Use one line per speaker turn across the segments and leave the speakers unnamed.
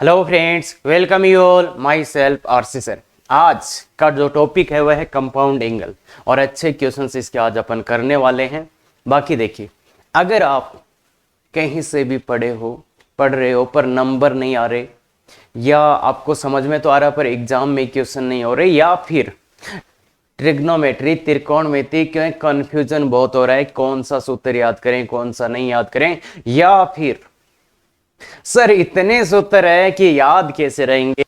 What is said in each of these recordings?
Hello friends, welcome you all my self RC sir. आज का जो टॉपिक है वह है कंपाउंड एंगल और अच्छे क्वेश्चंस इसके आज अपन करने वाले हैं। बाकी देखिए, अगर आप कहीं से भी पढ़ रहे हो पर नंबर नहीं आ रहे, या आपको समझ में तो आ रहा पर एग्जाम में क्वेश्चन नहीं हो रहे, या फिर ट्रिग्नोमेट्री त्रिकोणमिति क्यों कंफ्यूजन बहुत हो रहा है, कौन सा सूत्र याद करें कौन सा नहीं याद करें, या फिर सर इतने सूत्र है कि याद कैसे रहेंगे,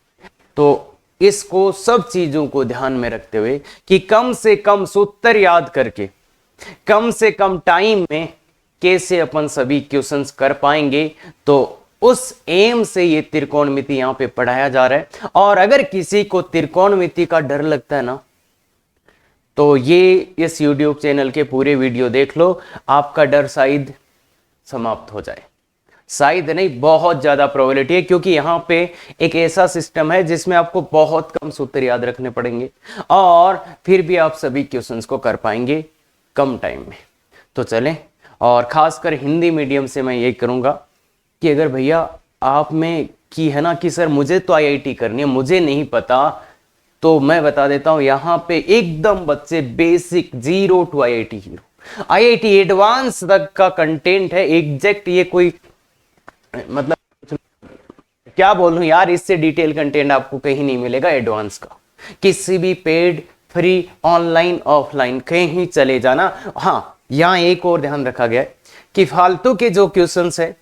तो इसको सब चीजों को ध्यान में रखते हुए कि कम से कम सूत्र याद करके कम से कम टाइम में कैसे अपन सभी क्वेश्चंस कर पाएंगे, तो उस एम से ये त्रिकोणमिति यहां पे पढ़ाया जा रहा है। और अगर किसी को त्रिकोणमिति का डर लगता है ना, तो ये इस YouTube चैनल के पूरे वीडियो देख लो, आपका डर शायद समाप्त हो जाए। शायद नहीं, बहुत ज्यादा प्रोबेबिलिटी है, क्योंकि यहां पे एक ऐसा सिस्टम है जिसमें आपको बहुत कम सूत्र याद रखने पड़ेंगे और फिर भी आप सभी क्वेश्चंस को कर पाएंगे कम टाइम में। तो चलें, और खासकर हिंदी मीडियम से मैं ये करूंगा कि अगर भैया आप में की है ना कि सर मुझे तो IIT करनी है, मुझे नहीं पता, तो मैं बता देता हूं यहां पे एकदम बच्चे basic 0 to IIT hero, IIT advance तक का कंटेंट है। एग्जैक्ट ये कोई मतलब क्या बोलूं यार, इससे डिटेल कंटेंट आपको कहीं नहीं मिलेगा एडवांस का, किसी भी पेड फ्री ऑनलाइन ऑफलाइन कहीं चले जाना। हाँ, यहां एक और ध्यान रखा गया है कि फालतू के जो क्वेश्चंस है,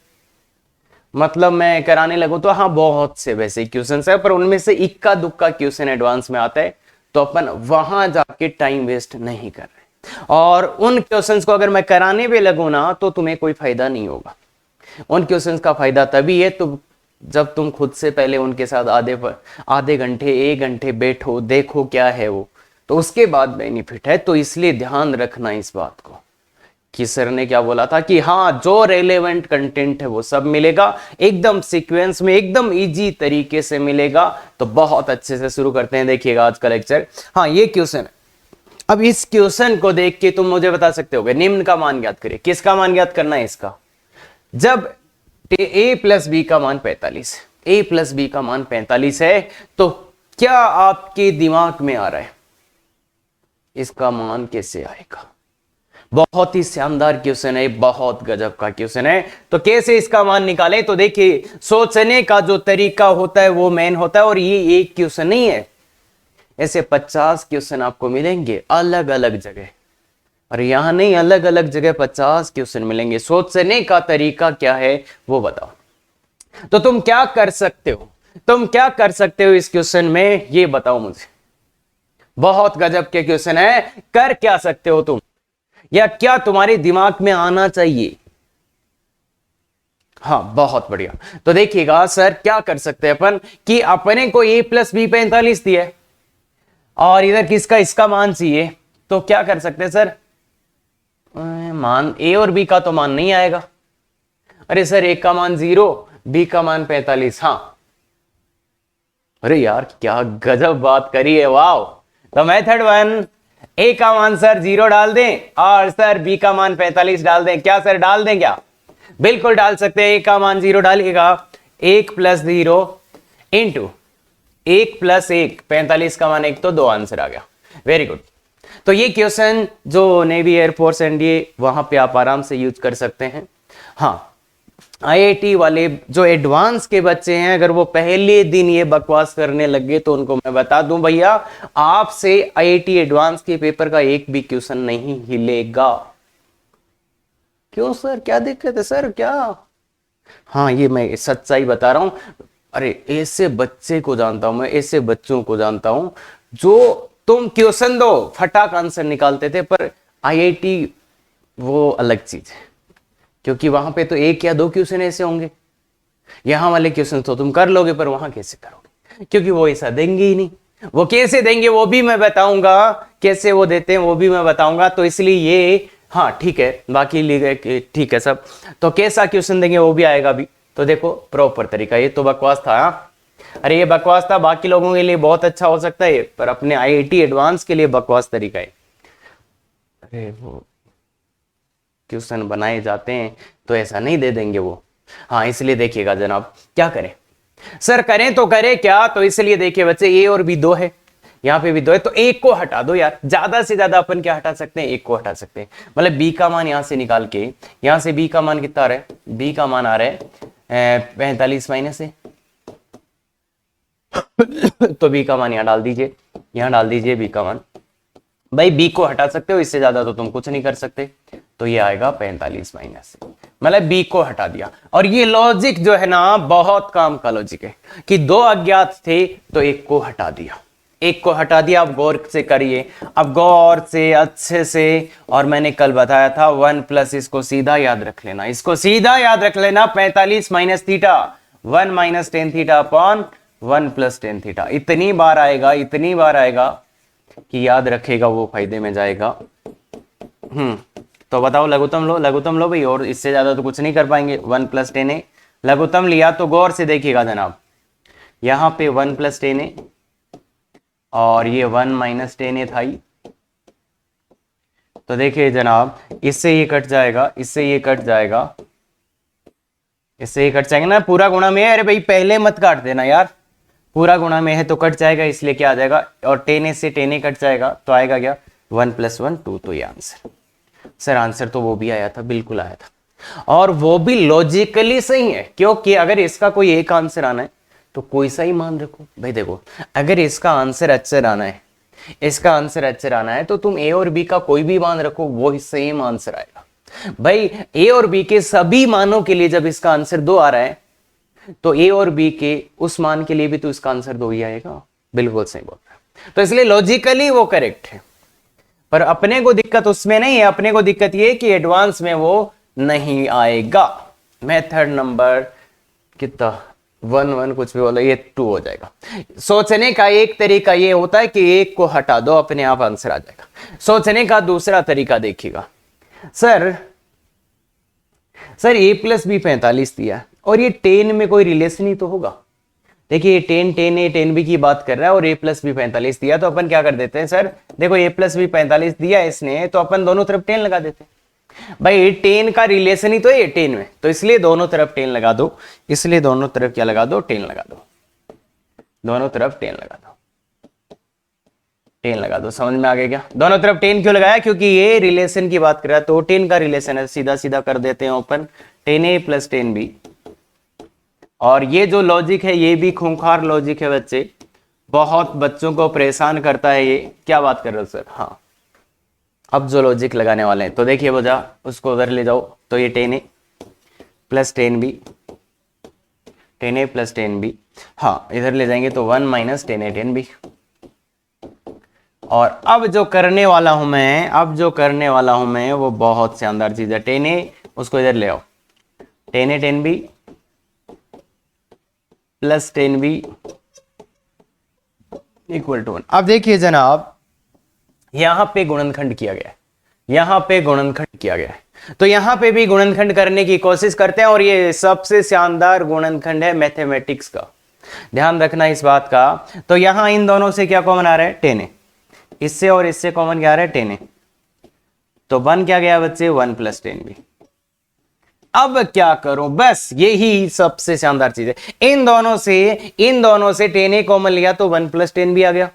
मतलब मैं कराने लगूं तो हाँ बहुत से वैसे क्वेश्चंस है, पर उनमें से इक्का दुक्का क्वेश्चन एडवांस में आता है, तो अपन वहां जाके टाइम वेस्ट नहीं कर रहे। और उन क्वेश्चंस को अगर मैं कराने भी लगूं ना, तो तुम्हें कोई फायदा नहीं होगा। उन क्वेश्चंस का फायदा तभी है तो जब तुम खुद से पहले उनके साथ आधे घंटे 1 घंटे बैठो, देखो क्या है वो, तो उसके बाद बेनिफिट है। तो इसलिए ध्यान रखना इस बात को कि सर ने क्या बोला था कि हाँ, जो रेलेवेंट कंटेंट है वो सब मिलेगा, एकदम सीक्वेंस में, एकदम इजी तरीके से मिलेगा। तो बहुत अच्छे से शुरू करते हैं, देखिएगा आज का लेक्चर। हाँ, ये क्वेश्चन है। अब इस क्वेश्चन को देख के तुम मुझे बता सकते हो, निम्न का मान ज्ञात करिए। किसका मान ज्ञात करना है इसका? जब a प्लस बी का मान 45, a प्लस बी का मान 45 है, तो क्या आपके दिमाग में आ रहा है इसका मान कैसे आएगा? बहुत ही शानदार क्वेश्चन है, बहुत गजब का क्वेश्चन है। तो कैसे इसका मान निकालें? तो देखिए, सोचने का जो तरीका होता है वो मेन होता है, और ये एक क्वेश्चन नहीं है, ऐसे 50 क्वेश्चन आपको मिलेंगे अलग अलग जगह, और यहां नहीं, अलग अलग जगह 50 क्वेश्चन मिलेंगे। सोचने का तरीका क्या है वो बताओ। तो तुम क्या कर सकते हो, इस क्वेश्चन में, ये बताओ मुझे। बहुत गजब के क्वेश्चन है, कर क्या सकते हो तुम, या क्या तुम्हारे दिमाग में आना चाहिए? हाँ, बहुत बढ़िया। तो देखिएगा सर क्या कर सकते हैं अपन, कि अपने को a प्लस बी 45 दिया है और इधर किसका, इसका मान चाहिए, तो क्या कर सकते हैं सर? मान a और b का तो मान नहीं आएगा। अरे सर, a का मान 0, b का मान 45। हाँ, अरे यार क्या गजब बात करी है, वाह। तो मेथड 1, a का मान सर 0 डाल दें और सर b का मान 45 डाल दें। क्या सर डाल दें क्या? बिल्कुल डाल सकते हैं। a का मान 0 डालिएगा, 1 प्लस 0 इंटू 1 प्लस 1, 45 का मान 1, तो 2 आंसर आ गया। Very good. तो ये क्वेश्चन जो नेवी, एयरफोर्स, एनडीए, वहां पे आप आराम से यूज कर सकते हैं। हाँ, IIT वाले जो एडवांस के बच्चे हैं, अगर वो पहले दिन ये बकवास करने लगे, तो उनको मैं बता दूं भैया, आपसे IIT एडवांस के पेपर का एक भी क्वेश्चन नहीं हिलेगा। क्यों सर, क्या दिक्कत है सर, क्या? हाँ, ये मैं सच्चाई बता रहा हूं। अरे ऐसे बच्चे को जानता हूं मैं, ऐसे बच्चों को जानता हूं जो, तुम क्वेश्चन दो फटाक आंसर निकालते थे, पर IIT वो अलग चीज है, क्योंकि वहां पे तो 1 या 2 क्वेश्चन ऐसे होंगे। यहां वाले क्वेश्चन तो तुम कर लोगे, पर वहां कैसे करोगे? क्योंकि वो ऐसा देंगे ही नहीं। वो कैसे देंगे वो भी मैं बताऊंगा, कैसे वो देते हैं वो भी मैं बताऊंगा। तो इसलिए ये, हाँ ठीक है, बाकी ठीक है सब। तो कैसा क्वेश्चन देंगे वो भी आएगा भी। तो देखो प्रॉपर तरीका, ये तो बकवास था। हाँ? अरे ये बकवास था, बाकी लोगों के लिए बहुत अच्छा हो सकता है, पर अपने IIT एडवांस के लिए बकवास तरीका है। अरे वो क्वेश्चन बनाए जाते हैं तो ऐसा नहीं दे देंगे वो। हाँ, इसलिए देखिएगा जनाब, क्या करें, सर करें तो करें क्या, तो इसलिए देखिए बच्चे ए और बी दो है, यहाँ पे भी दो है, तो एक को हटा दो यार, ज्यादा से ज्यादा अपन क्या हटा सकते हैं, एक को हटा सकते हैं। मतलब बी का मान यहां से निकाल के, यहां से बी का मान कितना आ रहा है, बी का मान आ रहा है 45 माइनस है तो बी का मान यहां डाल दीजिए, यहां डाल दीजिए बी का मान। भाई बी को हटा सकते हो, इससे ज्यादा तो तुम कुछ नहीं कर सकते, तो ये आएगा 45 माइनस, मतलब बी को हटा दिया। और ये लॉजिक जो है ना बहुत काम का लॉजिक है कि दो अज्ञात थे तो एक को हटा दिया, एक को हटा दिया। अब गौर से करिए, अब गौर से अच्छे से, और मैंने कल बताया था 1 प्लस, इसको सीधा याद रख लेना, इसको सीधा याद रख लेना, 45 minus theta 1 minus tan theta upon 1 plus tan theta. इतनी बार आएगा, इतनी बार आएगा कि याद रखेगा वो फायदे में जाएगा। तो बताओ लघुत्तम लो, लघुत्तम लो भाई, और इससे ज्यादा तो कुछ नहीं कर पाएंगे। 1 प्लस टेन है, लघुत्तम लिया तो गौर से देखिएगा जनाब, यहां पे 1 प्लस टेन है और ये 1 माइनस टेन है था ही। तो देखिए जनाब, इससे ये कट जाएगा, इससे ये कट जाएगा, इससे ये कट जाएगा ना, पूरा गुणा में है। अरे भाई पहले मत काट देना यार, पूरा गुणा में है तो कट जाएगा, इसलिए क्या आ जाएगा, और टेन से टेन कट जाएगा, तो आएगा क्या 1 प्लस 1 2। तो ये आंसर, सर आंसर तो वो भी आया था, बिल्कुल आया था, और वो भी लॉजिकली सही है, क्योंकि अगर इसका कोई एक आंसर आना है तो कोई सा ही मान रखो। भाई देखो, अगर इसका आंसर अक्षर आना है, इसका आंसर अक्षर आना है, तो तुम ए और बी का कोई भी मान रखो, वो ही सेम आंसर आएगा। भाई ए और बी के सभी मानों के लिए जब इसका आंसर 2 आ रहा है, तो ए और बी के उस मान के लिए भी तो इसका आंसर 2 ही आएगा। बिल्कुल सही बोल रहा है, तो इसलिए लॉजिकली वो करेक्ट है। पर अपने को दिक्कत उसमें नहीं है, अपने को दिक्कत ये कि एडवांस में वो नहीं आएगा। मेथड नंबर कितना 1 कुछ भी बोलो, ये 2 हो जाएगा। सोचने का एक तरीका ये होता है कि एक को हटा दो, अपने आप आंसर आ जाएगा। सोचने का दूसरा तरीका देखिएगा, सर ए प्लस बी 45 दिया और ये 10 में कोई रिलेशन ही तो होगा। देखिए ये 10 ए 10 बी की बात कर रहा है और ए प्लस बी 45 दिया, तो अपन क्या कर देते हैं, सर देखो ए प्लस बी 45 दिया इसने, तो अपन दोनों तरफ 10 लगा देते हैं। भाई 10 का रिलेशन ही तो है 10 में, तो इसलिए दोनों तरफ 10 लगा दो, इसलिए दोनों तरफ क्या लगा दो, 10 लगा दो, दोनों तरफ 10 लगा दो, 10 लगा दो। समझ में आ गया क्या, दोनों तरफ 10 क्यों लगाया, क्योंकि ये रिलेशन की बात कर रहा है, तो 10 का रिलेशन है, सीधा सीधा कर देते हैं ओपन, 10a प्लस 10b। और ये जो लॉजिक है ये भी खूंखार लॉजिक है बच्चे, बहुत बच्चों को परेशान करता है ये। क्या बात कर रहे हो सर, हाँ अब जो लॉजिक लगाने वाले हैं, तो देखिए वो जा उसको उधर ले जाओ, तो ये 10a plus 10b, 10a plus 10b, हाँ इधर ले जाएंगे तो 1 माइनस 10a 10b। और अब जो करने वाला हूं मैं, अब जो करने वाला हूं मैं वो बहुत शानदार चीज है, 10a उसको इधर ले आओ, 10a 10b plus 10b equal to 1। अब देखिए जनाब, यहां पे गुणनखंड किया गया है, यहां पे गुणनखंड किया गया है, तो यहां पे भी गुणनखंड करने की कोशिश करते हैं, और ये सबसे शानदार गुणनखंड है मैथमेटिक्स का, ध्यान रखना इस बात का। तो यहां इन दोनों से क्या कॉमन आ रहा है, 10a, इससे और इससे कॉमन क्या आ रहा है, 10a, तो बन क्या गया बच्चे 1 प्लस 10b। अब क्या करूं, बस यही सबसे शानदार चीज है, इन दोनों से 10a कॉमन लिया तो 1 प्लस 10b आ गया।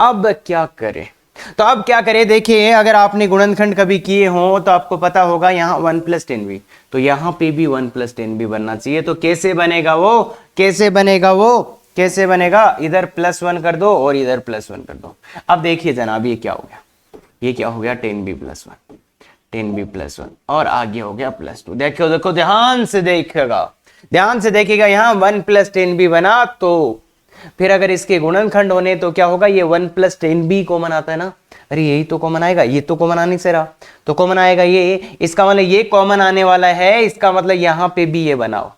अब क्या करें, तो अब क्या करें, देखिए अगर आपने गुणनखंड कभी किए हो तो आपको पता होगा यहाँ 1 प्लस 10b, तो यहाँ पे भी 1 प्लस 10b बनना चाहिए। तो कैसे बनेगा वो, कैसे बनेगा वो, कैसे बनेगा, इधर प्लस 1 कर दो और इधर प्लस 1 कर दो। अब देखिए जनाब ये क्या हो गया, ये क्या हो गया 10b प्लस 1, 10b प्लस 1, और आगे हो गया प्लस 2। देखो देखो ध्यान से देखिएगा, ध्यान से देखिएगा, यहाँ 1 प्लस 10b बना, तो फिर अगर इसके गुणनखंड होने तो क्या होगा, ये 1 प्लस 10b कॉमन आता है ना, अरे यही तो कॉमन आएगा, ये तो कॉमन आने से रहा, तो कॉमन आएगा ये, इसका मतलब ये कॉमन आने वाला है, इसका मतलब यहाँ पे भी ये बनाओ।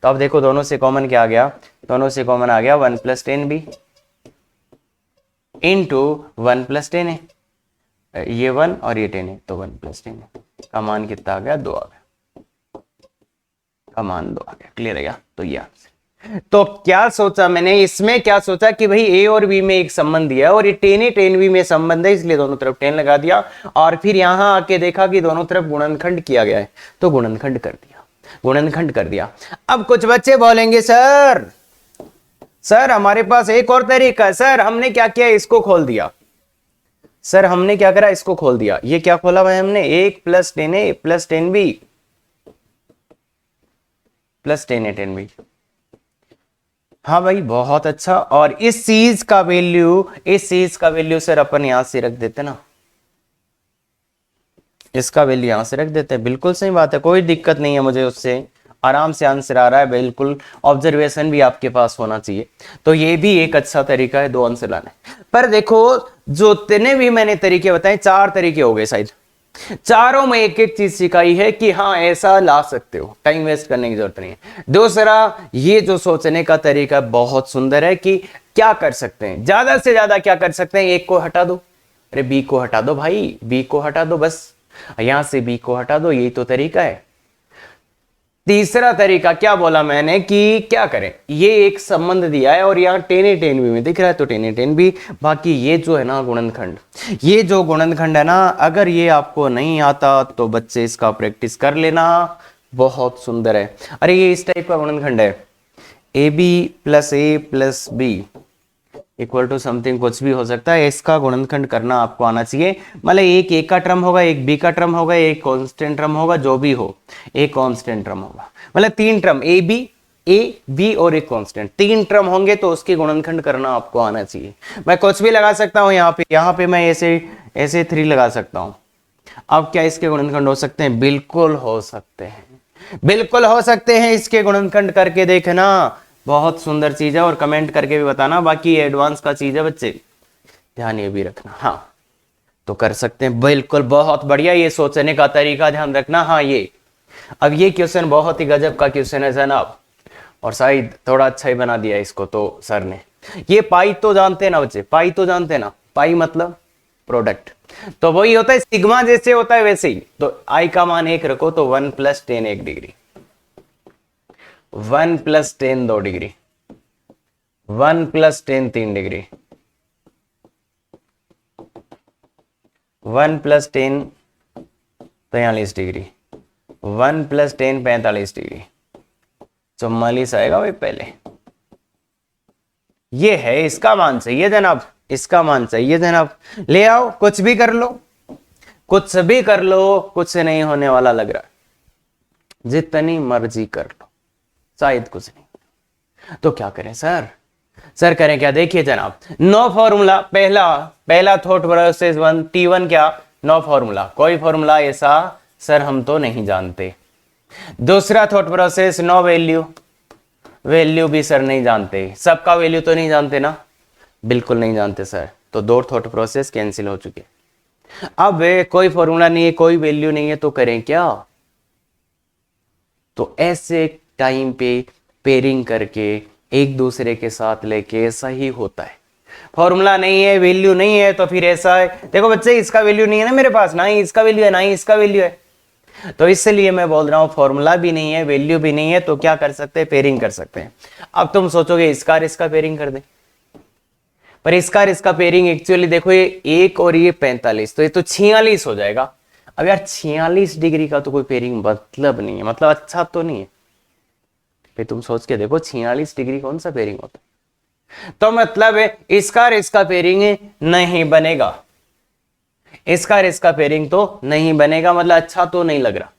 तो अब देखो दोनों से कॉमन क्या आ गया, दोनों से कॉमन आ गया 1 plus 10b into 1 plus 10a, ये 1 और ये 10 है, तो 1 प्लस 10 का मान कितना आ गया, 2 आ गया, का मान 2 आ गया। क्लियर है क्या, तो ये आंसर। तो क्या सोचा मैंने इसमें, क्या सोचा कि भाई ए और बी में एक संबंध दिया है और ये 10a 10b में संबंध है, इसलिए दोनों तरफ 10 लगा दिया, और फिर यहां आके देखा कि दोनों तरफ गुणनखंड किया गया है, तो गुणनखंड कर दिया, गुणनखंड कर दिया। अब कुछ बच्चे बोलेंगे सर सर हमारे पास एक और तरीका है। सर हमने क्या किया, इसको खोल दिया। सर हमने क्या करा, इसको खोल दिया। ये क्या खोला भाई हमने, 1 + 10a + 10b + 10a 10b। हाँ भाई बहुत अच्छा। और इस चीज का वैल्यू सर अपन यहां से रख देते ना, इसका वैल्यू यहां से रख देते हैं। बिल्कुल सही बात है, कोई दिक्कत नहीं है मुझे उससे, आराम से आंसर आ रहा है। बिल्कुल ऑब्जर्वेशन भी आपके पास होना चाहिए। तो ये भी एक अच्छा तरीका है 2 आंसर लाने। पर देखो जो जितने भी मैंने तरीके बताए, 4 तरीके हो गए शायद, चारों में एक एक चीज सिखाई है कि हाँ ऐसा ला सकते हो, टाइम वेस्ट करने की जरूरत नहीं है। दूसरा, ये जो सोचने का तरीका बहुत सुंदर है कि क्या कर सकते हैं, ज्यादा से ज्यादा क्या कर सकते हैं, एक को हटा दो, अरे बी को हटा दो भाई, बी को हटा दो बस, यहां से बी को हटा दो, यही तो तरीका है। तीसरा तरीका क्या बोला मैंने कि क्या करें, ये एक संबंध दिया है और यहाँ 10a 10b में दिख रहा है तो 10a 10b। बाकी ये जो है ना गुणनखंड, ये जो गुणनखंड है ना, अगर ये आपको नहीं आता तो बच्चे इसका प्रैक्टिस कर लेना, बहुत सुंदर है। अरे ये इस टाइप का गुणनखंड है, ab + a + b = समथिंग, कुछ भी हो सकता है। इसका गुणनखंड करना आपको आना चाहिए। मतलब एक ए का टर्म होगा, एक बी का टर्म होगा, एक कांस्टेंट टर्म होगा, जो भी हो एक कांस्टेंट टर्म होगा। मतलब 3 टर्म ए बी और एक कांस्टेंट, 3 टर्म होंगे तो उसकी गुणनखंड करना आपको आना चाहिए। मैं कुछ भी लगा सकता हूं यहाँ पे मैं ऐसे 3 लगा सकता हूं। अब क्या इसके गुणनखंड हो सकते हैं, बिल्कुल हो सकते हैं, बिल्कुल हो सकते हैं। इसके गुणनखंड करके देखना, बहुत सुंदर चीज है। और कमेंट करके भी बताना, बाकी एडवांस का चीज है बच्चे, ध्यान ये भी रखना। हाँ तो कर सकते हैं, बिल्कुल बहुत बढ़िया। ये सोचने का तरीका ध्यान रखना। हाँ ये अब ये क्वेश्चन बहुत ही गजब का क्वेश्चन है जनाब, और शायद थोड़ा अच्छा ही बना दिया इसको तो सर ने। ये पाई तो जानते हैं ना बच्चे, पाई तो जानते हैं ना, पाई मतलब प्रोडक्ट, तो वही होता है सिग्मा जैसे होता है वैसे ही। तो आई का मान 1 रखो तो 1 + 10 1 degree, 1 + 10 2 degree, 1 + 10 3 degree, 1 + 10 43 degree, 1 + 10 45 degree, 44 आएगा भाई पहले। ये है इसका मान चाहिए जनाब, इसका मान चाहिए जनाब। ले आओ, कुछ भी कर लो, कुछ भी कर लो, कुछ नहीं होने वाला लग रहा है, जितनी मर्जी कर लो, शायद कुछ नहीं। तो क्या करें सर, सर करें क्या, देखिए जनाब, नो फॉर्मूला, पहला थॉट प्रोसेस 1 T1 क्या, नो फॉर्मूला, कोई फॉर्मूला ऐसा सर हम तो नहीं जानते। दूसरा thought process no value, value भी सर नहीं जानते, सबका वैल्यू तो नहीं जानते ना, बिल्कुल नहीं जानते सर। तो 2 थॉट प्रोसेस कैंसिल हो चुके। अब कोई फॉर्मूला नहीं है, कोई वैल्यू नहीं है, तो करें क्या, तो ऐसे टाइम पे पेयरिंग करके एक दूसरे के साथ लेके, ऐसा ही होता है। फॉर्मूला नहीं है, वैल्यू नहीं है, तो फिर ऐसा है, देखो बच्चे इसका वैल्यू नहीं है ना मेरे पास, ना ही इसका वैल्यू है, ना ही इसका वैल्यू है, तो इसलिए मैं बोल रहा हूं फॉर्मूला भी नहीं है, वैल्यू भी नहीं है, तो क्या कर सकते हैं, पेयरिंग कर सकते हैं। अब तुम सोचोगे इसका और इसका पेयरिंग कर दे, पर इसका और इसका पेयरिंग एक्चुअली देखो, ये 1 और ये 45, तो ये तो 46 हो जाएगा। अब यार 46 डिग्री का तो कोई पेयरिंग मतलब नहीं है, मतलब अच्छा तो नहीं है। फिर तुम सोच के देखो 46 डिग्री कौन सा पेयरिंग होता है, तो मतलब है इसका और इसका पेयरिंग नहीं बनेगा, इसका और इसका पेयरिंग तो नहीं बनेगा, मतलब अच्छा तो नहीं लग रहा,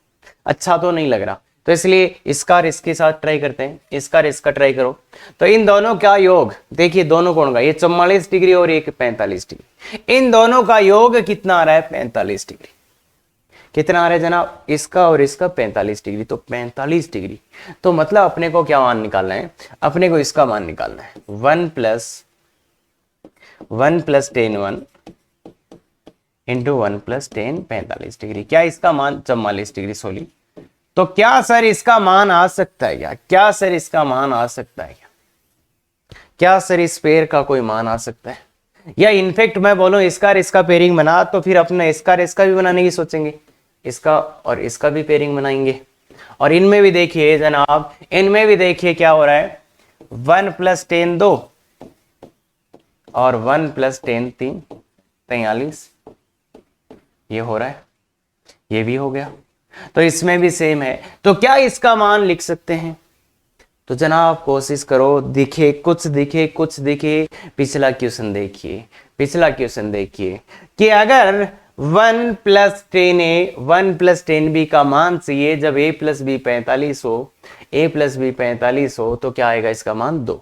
अच्छा तो नहीं लग रहा। तो इसलिए इसका और इसके साथ ट्राई करते हैं, इसका और इसका ट्राई करो। तो इन दोनों का योग देखिए, दोनों कोण का, ये 44 डिग्री और एक 45 डिग्री, इन दोनों का योग कितना आ रहा है, 45 डिग्री। कितना आ रहा है जनाब, इसका और इसका 45 डिग्री, तो 45 डिग्री। तो मतलब अपने को क्या मान निकालना है, अपने को इसका मान निकालना है, 1 + 10 1 इंटू 1 + 10 45 डिग्री। क्या इसका मान 44 डिग्री सोली। तो क्या सर इसका मान आ सकता है क्या, क्या सर इसका मान आ सकता है क्या सर इस पेयर का कोई मान आ सकता है, या इनफेक्ट मैं बोलूं इसका और इसका पेयरिंग बना, तो फिर अपने इसका और इसका भी बनाने की सोचेंगे, इसका और इसका भी पेयरिंग बनाएंगे। और इनमें भी देखिए जनाब, इनमें भी देखिए क्या हो रहा है, 1 + 10 2 और 1 + 10 3 43, ये हो रहा है, ये भी हो गया, तो इसमें भी सेम है। तो क्या इसका मान लिख सकते हैं, तो जनाब कोशिश करो, दिखे कुछ दिखे कुछ दिखे। पिछला क्वेश्चन देखिए, पिछला क्वेश्चन देखिए कि अगर 1 प्लस 10a 1 प्लस 10b का मान चाहिए जब a प्लस बी 45 हो, a प्लस बी 45 हो, तो क्या आएगा इसका मान 2।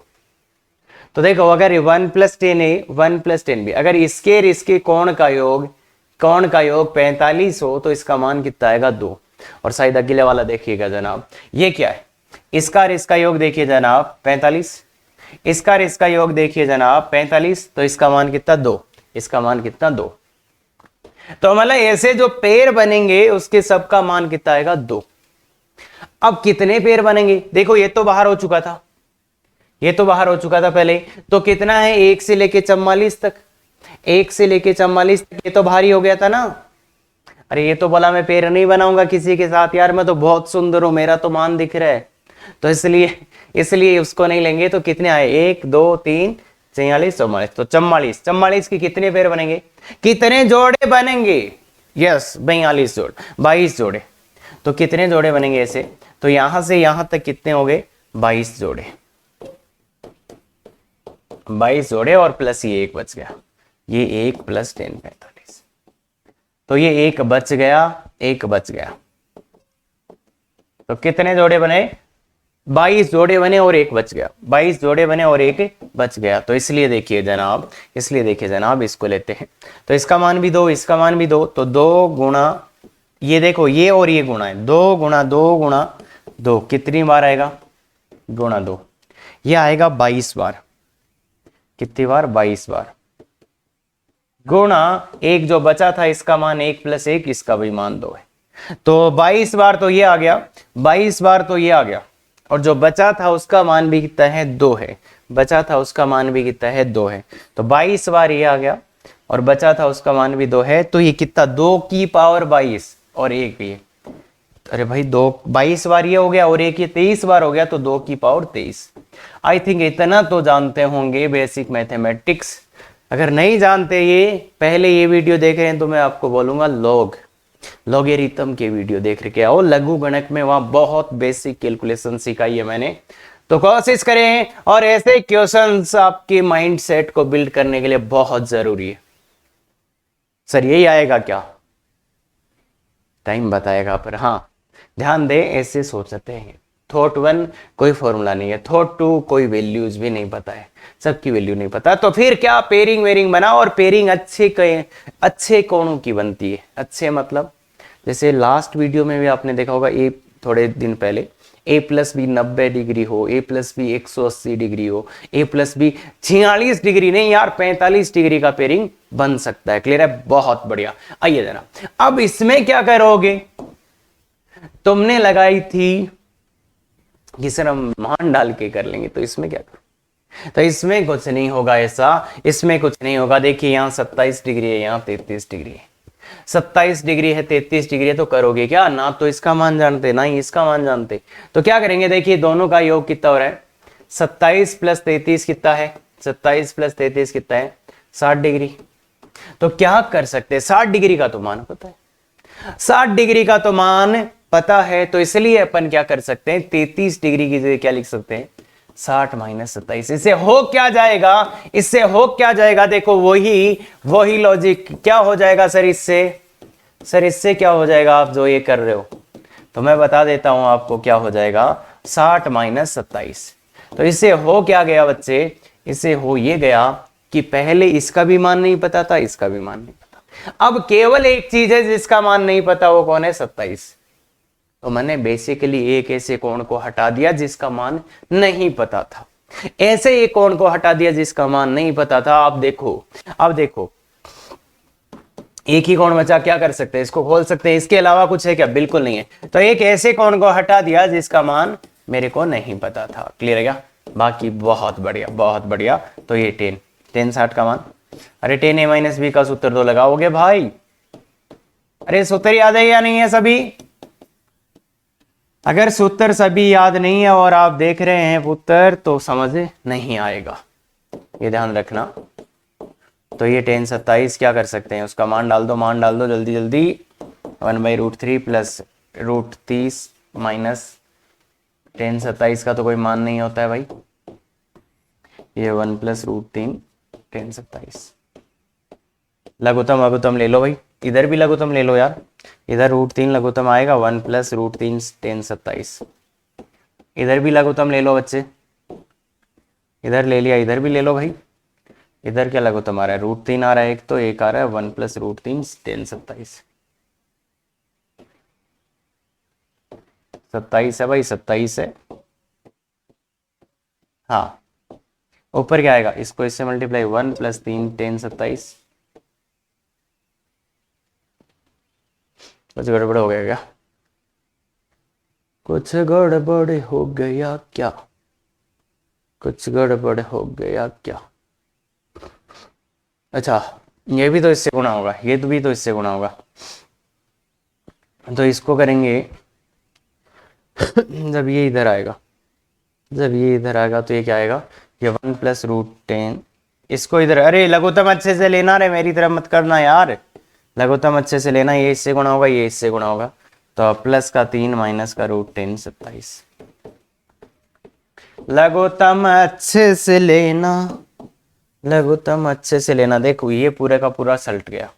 तो देखो अगर 1 प्लस 10a 1 प्लस 10b, अगर इसके और इसके कोण का योग 45 हो तो इसका मान कितना आएगा 2। और शायद अगले वाला देखिएगा जनाब, ये क्या है, इसका और इसका योग देखिए जनाब 45, इसका और इसका योग देखिए जनाब 45, तो इसका मान कितना 2, इसका मान कितना 2। तो मतलब ऐसे जो पेड़ बनेंगे उसके सबका मान कितना आएगा 2। अब कितने पेड़ बनेंगे, देखो ये तो बाहर हो चुका था, ये तो बाहर हो चुका था पहले, तो कितना है 1 से लेके 44 तक, 1 से लेके 44 तक, ये तो भारी हो गया था ना। अरे ये तो बोला मैं पेड़ नहीं बनाऊंगा किसी के साथ, यार मैं तो बहुत सुंदर हूं, मेरा तो मान दिख रहा है, तो इसलिए उसको नहीं लेंगे। तो कितने आए 1 2 3 46 44, तो 44 की कितने पेड़ बनेंगे, कितने जोड़े बनेंगे, यस 42 जोड़ 22 जोड़े। तो कितने जोड़े बनेंगे ऐसे, तो यहां से यहां तक कितने हो गए 22 जोड़े, 22 जोड़े और प्लस ये एक बच गया, ये 1 प्लस 10 45, तो ये एक बच गया, एक बच गया। तो कितने जोड़े बने 22 जोड़े बने और एक बच गया, 22 जोड़े बने और एक बच गया। तो इसलिए देखिए जनाब, इसलिए देखिए जनाब इसको लेते हैं, तो इसका मान भी 2, इसका मान भी 2, तो 2 गुणा ये देखो ये और ये गुणा है, 2 गुणा 2 गुणा 2 कितनी बार आएगा, गुणा 2, ये आएगा 22 बार, कितनी बार 22 बार, गुणा एक जो बचा था इसका मान 1 प्लस 1, इसका भी मान 2 है, तो 22 बार तो ये आ गया, 22 बार तो ये आ गया, और जो बचा था उसका मान भी कितना है 2 है, बचा था उसका मान भी कितना है 2 है, तो 22 बार ये आ गया और बचा था उसका मान भी 2 है, तो ये कितना 2 की पावर 22 और एक भी है, अरे भाई 22 बार ये हो गया और एक ये 23 बार हो गया, तो 2 की पावर 23। आई थिंक इतना तो जानते होंगे बेसिक मैथमेटिक्स, अगर नहीं जानते ये पहले ये वीडियो देख रहे हैं तो मैं आपको बोलूंगा लॉगरिथम के वीडियो देख के आओ, लघु गणक में वहां बहुत बेसिक कैलकुलेशन सिखाई है मैंने, तो कोशिश करें। और ऐसे क्वेश्चंस आपके माइंड सेट को बिल्ड करने के लिए बहुत जरूरी है। सर यही आएगा क्या, टाइम बताएगा, पर हाँ ध्यान दें ऐसे सोचते हैं। थॉट 1 कोई फॉर्मूला नहीं है, थॉट 2 कोई वैल्यूज भी नहीं पता है, सबकी वैल्यू नहीं पता, तो फिर क्या पेयरिंग वेरिंग बना, और पेयरिंग अच्छे कोणों की बनती है, अच्छे मतलब जैसे लास्ट वीडियो में भी आपने देखा होगा, थोड़े दिन पहले a प्लस बी 90 डिग्री हो, a प्लस बी 180 डिग्री हो, a प्लस बी 46 डिग्री नहीं यार 45 डिग्री का पेयरिंग बन सकता है। क्लियर है, बहुत बढ़िया। आइए जरा अब इसमें क्या करोगे, तुमने लगाई थी कि सर हम मान डाल के कर लेंगे, तो इसमें क्या करो, तो इसमें कुछ नहीं होगा ऐसा, इसमें कुछ नहीं होगा। देखिए यहाँ 27 डिग्री है, यहाँ 33 डिग्री है, 27 डिग्री है 33 डिग्री है, तो करोगे क्या, ना तो इसका मान जानते ना ही इसका मान जानते, तो क्या करेंगे, देखिए दोनों का योग कितना हो रहा है, 27 प्लस 33 कितना है, 27 प्लस 33 कितना है 60 डिग्री। तो क्या कर सकते हैं, 60 डिग्री का तो मान पता है, 60 डिग्री का तो मान पता है, तो इसलिए अपन क्या कर सकते हैं 33 डिग्री की जगह क्या लिख सकते हैं 60 माइनस 27। इससे हो क्या जाएगा, इससे हो क्या जाएगा, देखो वही लॉजिक क्या हो जाएगा सर, इससे क्या हो जाएगा, आप जो ये कर रहे हो, तो मैं बता देता हूं आपको क्या हो जाएगा 60 माइनस 27। तो इससे हो क्या गया बच्चे, इससे हो ये गया कि पहले इसका भी मान नहीं पता था, इसका भी मान नहीं पता, अब केवल एक चीज है जिसका मान नहीं पता, वो कौन है 27। तो मैंने बेसिकली एक ऐसे कोण को हटा दिया जिसका मान नहीं पता था, ऐसे एक कोण को हटा दिया जिसका मान नहीं पता था। अब देखो एक ही कोण बचा, क्या कर सकते हैं, इसको खोल सकते हैं, इसके अलावा कुछ है क्या, बिल्कुल नहीं है। तो एक ऐसे कोण को हटा दिया जिसका मान मेरे को नहीं पता था। क्लियर है क्या, बाकी बहुत बढ़िया। तो ये 10 60 का मान, अरे 10a माइनस बी का सूत्र तो लगाओगे भाई, अरे सूत्र याद है या नहीं है सभी, अगर सूत्र सभी याद नहीं है और आप देख रहे हैं पुत्र तो समझ नहीं आएगा, ये ध्यान रखना। तो ये 10 27 क्या कर सकते हैं, उसका मान डाल दो जल्दी 1/√3 प्लस √30 माइनस टेन 27 का तो कोई मान नहीं होता है भाई, ये 1 प्लस रूट 3 टेन 27। लघुत्तम अघुत्तम ले लो भाई, इधर भी लघुत्तम ले लो यार, इधर रूट 3 लघुत्तम आएगा, 1 प्लस रूट 3 टेन 27। इधर भी लघुत्तम ले लो बच्चे, इधर ले लिया, इधर भी ले लो भाई, इधर क्या लघुत्तम आ रहा है, रूट 3 आ रहा है एक, तो एक आ रहा है 1 प्लस रूट 3 टेन 27। 27 है भाई, 27 है। हाँ, ऊपर क्या आएगा, इसको इससे मल्टीप्लाई, 1 प्लस 3 टेन 27। कुछ गड़बड़ हो गया क्या, कुछ गड़बड़ हो गया क्या, कुछ गड़बड़ हो गया क्या। अच्छा, ये भी तो इससे गुणा होगा, ये तो भी तो इससे गुणा होगा, तो इसको करेंगे जब ये इधर आएगा, जब ये इधर आएगा तो ये क्या आएगा, ये 1 प्लस रूट 10, इसको इधर, अरे लघुत्तम अच्छे से लेना रे, मेरी तरफ मत करना यार, लघुत्तम अच्छे से लेना, ये इससे गुणा होगा, ये इससे गुणा होगा, तो प्लस का 3 माइनस का रूट 10 27। लघुत्तम अच्छे से लेना, लघुत्तम अच्छे से लेना। देखो ये पूरे का पूरा सल्ट गया,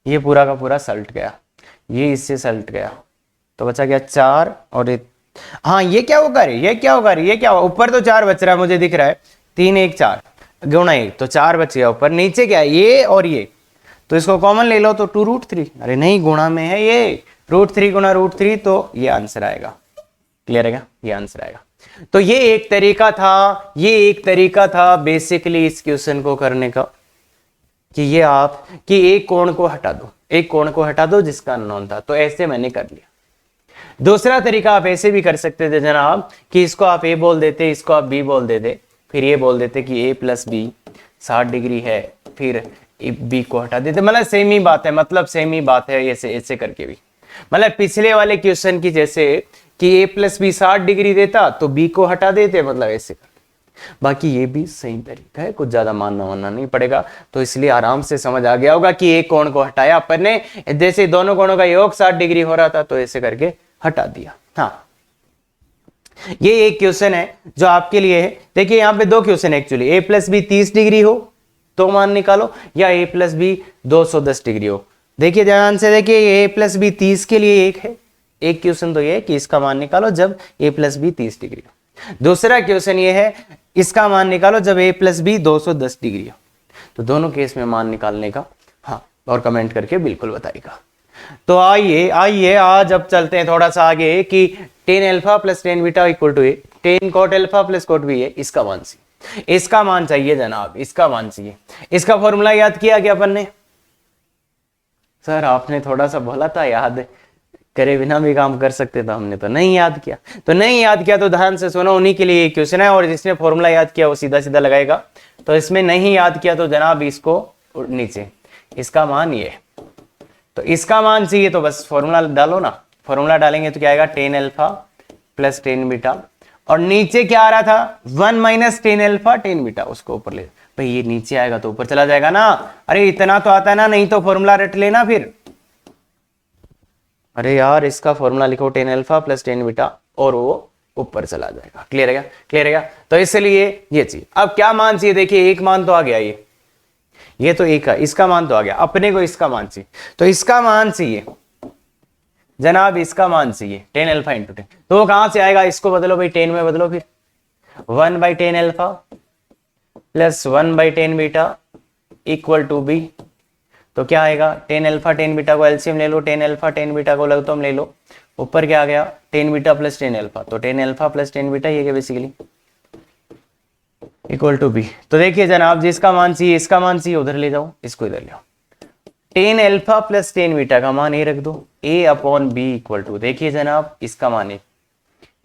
ये पूरा का पूरा सल्ट गया, ये इससे सल्ट गया, तो बचा गया 4 और हाँ ये क्या होगा रे, ये क्या होगा रे, ये क्या होगा, ऊपर तो 4 बच रहा है मुझे दिख रहा है, 3 1 4 गुणा 1 तो 4 बच गया ऊपर, नीचे क्या है ये और ये, तो इसको कॉमन ले लो तो 2 रूट 3, अरे नहीं गुणा में है ये, रूट 3 गुणा रूट 3, तो ये आंसर आएगा। क्लियर है क्या, ये आंसर आएगा। तो ये एक तरीका था, ये एक तरीका था बेसिकली इस क्वेश्चन को करने का, कि ये आप कि एक कोण को हटा दो, एक कोण को हटा दो जिसका अननोन था, तो ऐसे मैंने कर लिया। दूसरा तरीका आप ऐसे भी कर सकते थे जनाब, कि इसको आप ए बोल देते, इसको आप बी बोल देते, फिर ये बोल देते कि ए प्लस बी 60 डिग्री है, फिर बी को हटा देते, मतलब सेम ही बात है, मतलब सेम ही बात है, ऐसे ऐसे करके भी, मतलब पिछले वाले क्वेश्चन की जैसे कि ए प्लस बी 60 डिग्री देता तो बी को हटा देते, मतलब ऐसे करते। बाकी ये भी सही तरीका है, कुछ ज्यादा मानना वानना नहीं पड़ेगा, तो इसलिए आराम से समझ आ गया होगा कि एक कोण को हटाया अपन ने, जैसे दोनों कोणों का योग 60 डिग्री हो रहा था तो ऐसे करके हटा दिया। हाँ, ये एक क्वेश्चन है जो आपके लिए है। देखिए यहाँ पे 2 क्वेश्चन है एक्चुअली, ए प्लस बी 30 डिग्री हो तो मान निकालो, या ए प्लस बी 210 डिग्री हो। देखिए ध्यान से, देखिए ए प्लस बी 30 के लिए एक है, एक क्वेश्चन तो ये है कि इसका मान निकालो जब ए प्लस बी 30 डिग्री हो। दूसरा क्वेश्चन ये है इसका मान निकालो जब ए प्लस बी 210 डिग्री हो। तो दोनों केस में मान निकालने का, हाँ, और कमेंट करके बिल्कुल बताइएगा। तो आइए आइए आज अब चलते हैं थोड़ा सा आगे कि tan alpha plus ten beta equal to A, tan cot alpha plus cot B है, इसका मान सी, इसका मान चाहिए जनाब, इसका मान चाहिए। इसका फॉर्मूला याद किया क्या अपन ने? सर आपने थोड़ा सा बोला था याद करे बिना भी काम कर सकते थे, हमने तो नहीं याद किया। तो नहीं याद किया तो ध्यान से सुनो, उन्हीं के लिए क्वेश्चन है, और जिसने फॉर्मूला याद किया वो सीधा सीधा लगाएगा। तो इसमें नहीं याद किया तो जनाब इसको नीचे, इसका मान ये, तो इसका मान चाहिए तो बस फॉर्मूला डालो ना, फॉर्मूला डालेंगे तो क्या आएगा, ten alpha plus tan beta, और नीचे क्या आ रहा था 1 minus ten alpha ten beta, उसको ऊपर ले भाई, ये नीचे आएगा तो ऊपर चला जाएगा ना। अरे इतना तो आता है ना, नहीं तो फॉर्मूला रट लेना फिर। अरे यार इसका फॉर्मूला लिखो ten alpha plus tan beta और वो ऊपर चला जाएगा। क्लियर है क्या? क्लियर है क्या? तो इसलिए ये चाहिए। अब क्या मान चाहिए, देखिए एक मान तो आ गया, ये तो एक है, इसका मान तो आ गया, अपने को इसका मान चाहिए। तो इसका मान चाहिए जनाब, इसका मान चाहिए टेन अल्फा इंटू टेन, तो वो कहां से आएगा, इसको बदलो भाई, 10 में बदलो, फिर 1 by ten alpha plus 1 by ten beta equal to B. तो क्या आएगा, टेन अल्फा टेन बीटा को एलसीएम ले लो, टेन अल्फा टेन बीटा को लगतो ले लो, ऊपर क्या आ गया, ten beta plus ten alpha, तो ten alpha plus ten beta ये क्या बेसिकली इक्वल टू बी। तो देखिए जनाब, जिसका मान चाहिए, इसका मान चाहिए, उधर ले जाओ, इसको इधर ले आओ, ten alpha plus ten beta का मान ए रख दो, ए अपॉन बी इक्वल टू, देखिए जनाब इसका मान ए,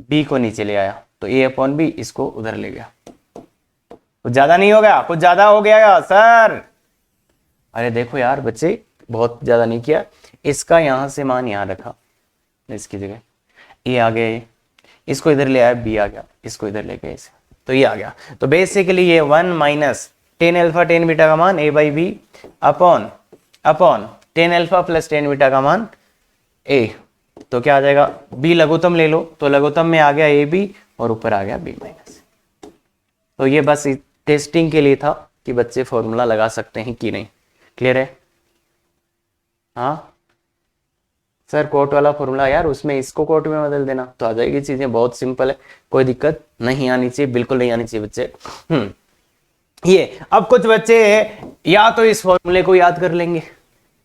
बी को नीचे ले आया तो ए अपॉन बी, इसको उधर ले गया। कुछ ज्यादा नहीं हो गया, कुछ ज्यादा हो गया सर? अरे देखो यार बच्चे, बहुत ज्यादा नहीं किया, इसका यहां से मान यहां रखा, इसकी जगह ए आ गया, इसको इधर ले आया, बी आ गया, इसको इधर ले गया, इसे तो ये आ गया। तो बेसिकली ये 1 minus ten alpha ten beta का मान A by B upon ten alpha plus ten beta का मान ए, तो क्या आ जाएगा, बी लघुत्तम ले लो, तो लघुत्तम में आ गया ए बी और ऊपर आ गया बी माइनस। तो ये बस टेस्टिंग के लिए था कि बच्चे फॉर्मूला लगा सकते हैं कि नहीं। क्लियर है? हाँ सर कोट वाला फॉर्मूला यार, उसमें इसको कोट में बदल देना तो आ जाएगी, चीजें बहुत सिंपल है, कोई दिक्कत नहीं आनी चाहिए, बिल्कुल नहीं आनी चाहिए बच्चे। ये अब कुछ बच्चे या तो इस फॉर्मूले को याद कर लेंगे,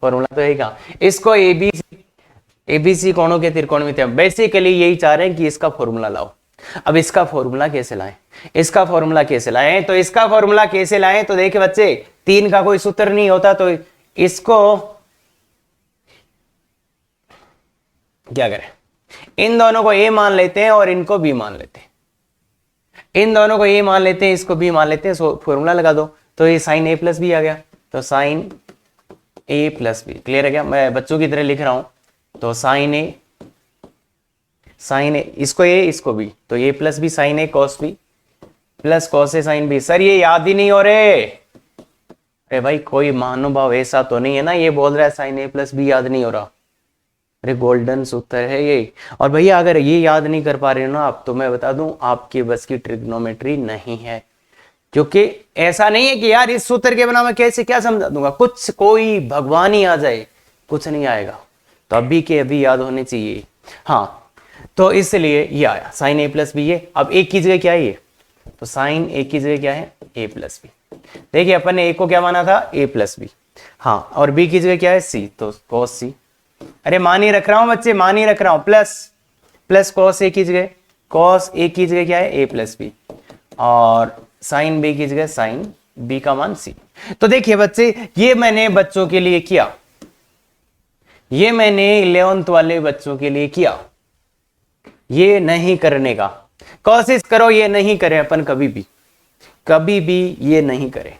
फॉर्मूला तो यही कहा, इसको एबीसी कोणों के त्रिकोणमिति, बेसिकली यही चाह रहे हैं कि इसका फॉर्मूला लाओ। अब इसका फॉर्मूला कैसे लाएं, इसका फॉर्मूला कैसे लाएं, तो इसका फॉर्मूला कैसे लाएं, तो देखिए बच्चे 3 का कोई सूत्र नहीं होता, तो इसको क्या करें, इन दोनों को ए मान लेते हैं और इनको बी मान लेते हैं, इन दोनों को ए मान लेते हैं, इसको बी मान लेते हैं, फॉर्मूला लगा दो, तो ये साइन ए प्लस बी आ गया, तो sign A plus B. Clear है क्या? मैं बच्चों की तरह लिख रहा हूं, तो साइन ए इसको ए इसको बी, तो ए plus B sign A cos B plus cos A sine B. Sir ये याद ही नहीं हो रहे, अरे भाई कोई महानुभाव ऐसा तो नहीं है ना ये बोल रहा है साइन ए प्लस बी याद नहीं हो रहा? अरे गोल्डन सूत्र है ये। और भैया अगर ये याद नहीं कर पा रहे हो ना आप, तो मैं बता दूं आपके बस की ट्रिग्नोमेट्री नहीं है, क्योंकि ऐसा नहीं है कि यार इस सूत्र के बिना मैं कैसे क्या समझा दूंगा, कुछ कोई भगवान ही आ जाए, कुछ नहीं आएगा, तो अभी के अभी याद होने चाहिए। हाँ तो इसलिए ये आया साइन ए प्लस बी। ये अब एक की जगह क्या है, ये तो साइन ए की जगह क्या है, ए प्लस बी। देखिए अपन ने ए को क्या माना था, ए प्लस बी, हाँ, और बी की जगह क्या है, सी, तो कॉस सी। अरे मान ही रख रहा हूं बच्चे, मान ही रख रहा हूं, प्लस कॉस ए की जगह, कॉस ए की जगह क्या है, ए प्लस बी, और साइन बी की जगह साइन बी का मान सी। तो देखिए बच्चे ये मैंने बच्चों के लिए किया, ये मैंने 11th वाले बच्चों के लिए किया, ये नहीं करने का कोशिश करो, ये नहीं करें अपन कभी भी ये नहीं करें,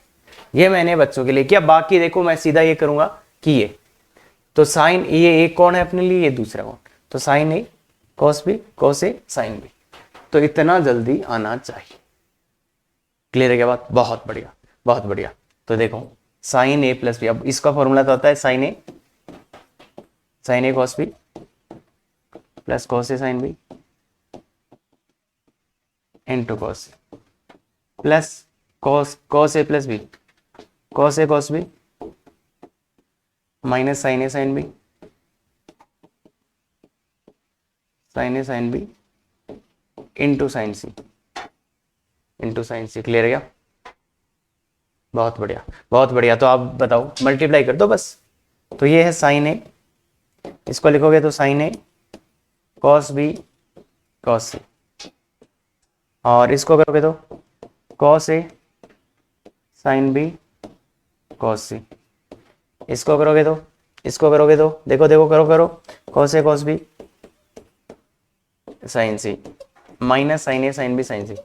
ये मैंने बच्चों के लिए किया। बाकी देखो मैं सीधा ये करूंगा कि ये तो साइन ये एक कौन है अपने लिए, ये दूसरा कौन, तो sign A cos B cos A sine B, तो इतना जल्दी आना चाहिए। क्लियर है क्या बात? बहुत बढ़िया बहुत बढ़िया। तो देखो साइन ए प्लस बी, अब इसका फॉर्मूला तो होता है sine A cos B plus cos A sine B into cos plus cos A plus B cos A cos B minus sine A sine B into sine C clear है क्या? बहुत बढ़िया बहुत बढ़िया। तो आप बताओ मल्टीप्लाई कर दो बस, तो ये है साइन ए, इसको लिखोगे तो sign A cos B cos सी, और इसको करोगे तो cos A sine B cos सी, इसको करोगे तो देखो करो cos A cos B sign C minus sine A sine B sign सी।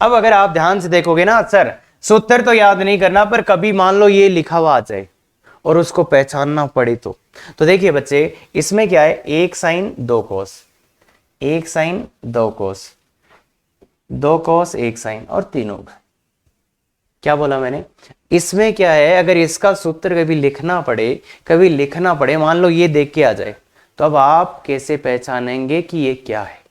अब अगर आप ध्यान से देखोगे ना, सर सूत्र तो याद नहीं करना, पर कभी मान लो ये लिखा हुआ आ जाए और उसको पहचानना पड़े तो देखिए बच्चे इसमें क्या है, एक साइन दो कोस, एक साइन दो कोस एक साइन और तीनों का, क्या बोला मैंने? इसमें क्या है, अगर इसका सूत्र कभी लिखना पड़े, मान लो ये देख के आ जाए, तो अब आप कैसे पहचानेंगे कि ये क्या है?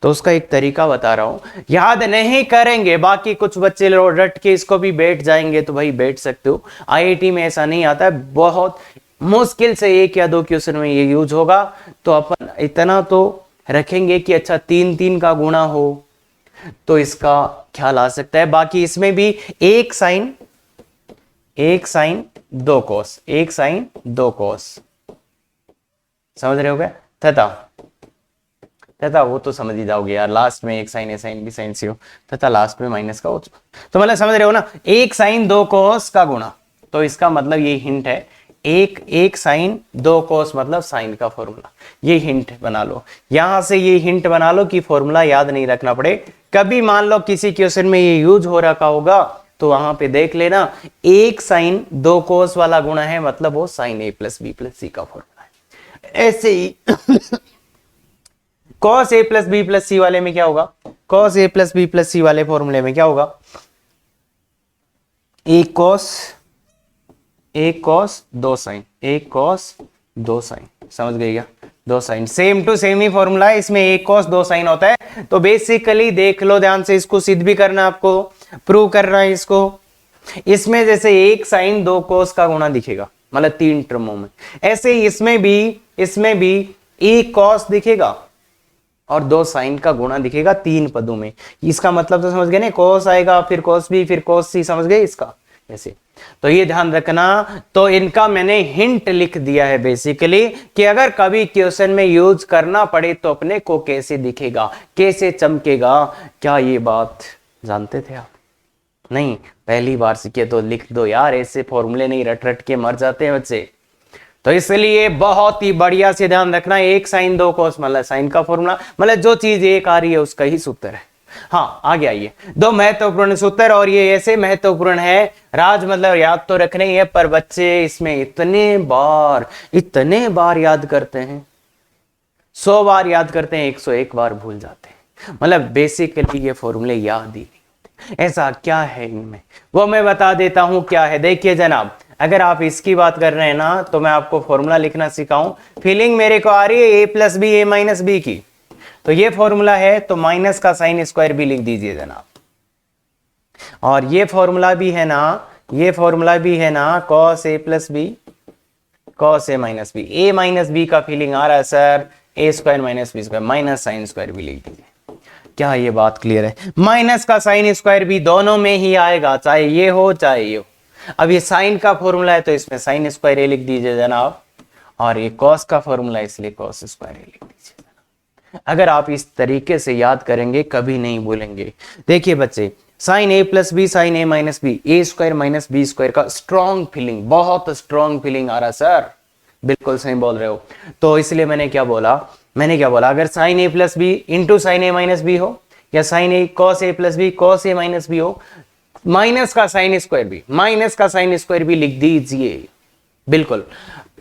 तो उसका एक तरीका बता रहा हूं, याद नहीं करेंगे, बाकी कुछ बच्चे रट के इसको भी बैठ जाएंगे तो भाई बैठ सकते हो। आईआईटी में ऐसा नहीं आता है, बहुत मुश्किल से 1 या 2 क्वेश्चन में ये यूज होगा, तो अपन इतना तो रखेंगे कि अच्छा 3 का गुणा हो तो इसका ख्याल आ सकता है। बाकी इसमें भी एक साइन दो कोस, समझ रहे हो क्या? तथा वो तो समझ ही जाओगे यार, लास्ट में एक sign A sine B sign सी हो तथा लास्ट में माइनस का हो, तो मतलब समझ रहे हो ना, एक साइन दो कोस का गुणा, तो इसका मतलब ये हिंट है, एक साइन दो कोस मतलब साइन का फॉर्मूला, ये हिंट बना लो, यहां से ये हिंट बना लो कि फॉर्मूला याद नहीं रखना पड़े। कभी मान लो किसी क्वेश्चन में ये यूज हो रखा होगा तो वहां पे देख लेना, एक साइन दो कोस वाला गुणा है, मतलब वो sine A plus B plus C का फॉर्मूला है। ऐसे ही cos a plus B plus C वाले में क्या होगा, cos a plus B plus C वाले फॉर्मूले में क्या होगा, एक cos एक कॉस दो साइन, एक कॉस दो साइन, समझ गई क्या? दो साइन, सेम टू सेम ही फॉर्मूला है, इसमें एक कॉस दो साइन होता है। तो बेसिकली देख लो ध्यान से, इसको सिद्ध भी करना आपको, प्रूव करना है इसको। इसमें जैसे एक साइन दो कोस का गुणा दिखेगा, मतलब तीन टर्मों में, ऐसे ही इसमें भी एक कॉस दिखेगा और दो साइन का गुणा दिखेगा तीन पदों में। इसका मतलब तो समझ गए ना, कॉस आएगा फिर कॉस बी फिर कॉस सी, समझ गए इसका ऐसे। तो ये ध्यान रखना। तो इनका मैंने हिंट लिख दिया है बेसिकली कि अगर कभी क्वेश्चन में यूज करना पड़े तो अपने को कैसे दिखेगा, कैसे चमकेगा। क्या ये बात जानते थे आप? नहीं, पहली बार सीखे तो लिख दो यार, ऐसे फॉर्मूले नहीं रट रट के मर जाते हैं बच्चे। तो इसलिए बहुत ही बढ़िया से ध्यान रखना, एक साइन दो कोस मतलब साइन का फॉर्मूला, मतलब जो चीज एक आ रही है उसका ही सूत्र है। हाँ आगे आइए, दो महत्वपूर्ण सूत्र, और ये ऐसे महत्वपूर्ण है राज, मतलब याद तो रखने ही है, पर बच्चे इसमें इतने बार याद करते हैं, 100 बार याद करते हैं, 101 बार भूल जाते हैं। मतलब बेसिकली ये फॉर्मूले याद ही नहीं। ऐसा क्या है इनमें, वो मैं बता देता हूं क्या है। देखिए जनाब, अगर आप इसकी बात कर रहे हैं ना, तो मैं आपको फॉर्मूला लिखना सिखाऊं। फीलिंग मेरे को आ रही है ए plus B A minus B की, तो ये फॉर्मूला है, तो माइनस का साइन स्क्वायर भी लिख दीजिए जनाब। और ये फॉर्मूला भी है ना, cos A plus B cos A minus B, A minus B का फीलिंग आ रहा है sir, A square minus B square, minus sine square भी लिख दीजिए। क्या ये बात क्लियर है? माइनस का साइन स्क्वायर भी दोनों में ही आएगा, चाहे ये हो चाहे ये हो। अब ये साइन का फॉर्मूला है तो इसमें साइन स्क्वायर ए लिख दीजिए जनाब, और ये कॉस का फॉर्मूला है इसलिए कॉस स्क्वायर ए लिख दीजिए जनाब। अगर आप इस तरीके से याद करेंगे कभी नहीं भूलेंगे। देखिए बच्चे, sign A plus B sign A minus B, A square minus B square का स्ट्रॉन्ग फीलिंग, बहुत स्ट्रॉन्ग फीलिंग आ रहा सर, बिल्कुल सही बोल रहे हो। तो इसलिए मैंने क्या बोला, अगर sign A plus B into sign A minus B हो, या sign A cos A plus B cos A minus B हो, माइनस का साइन स्क्वायर भी लिख दीजिए, बिल्कुल।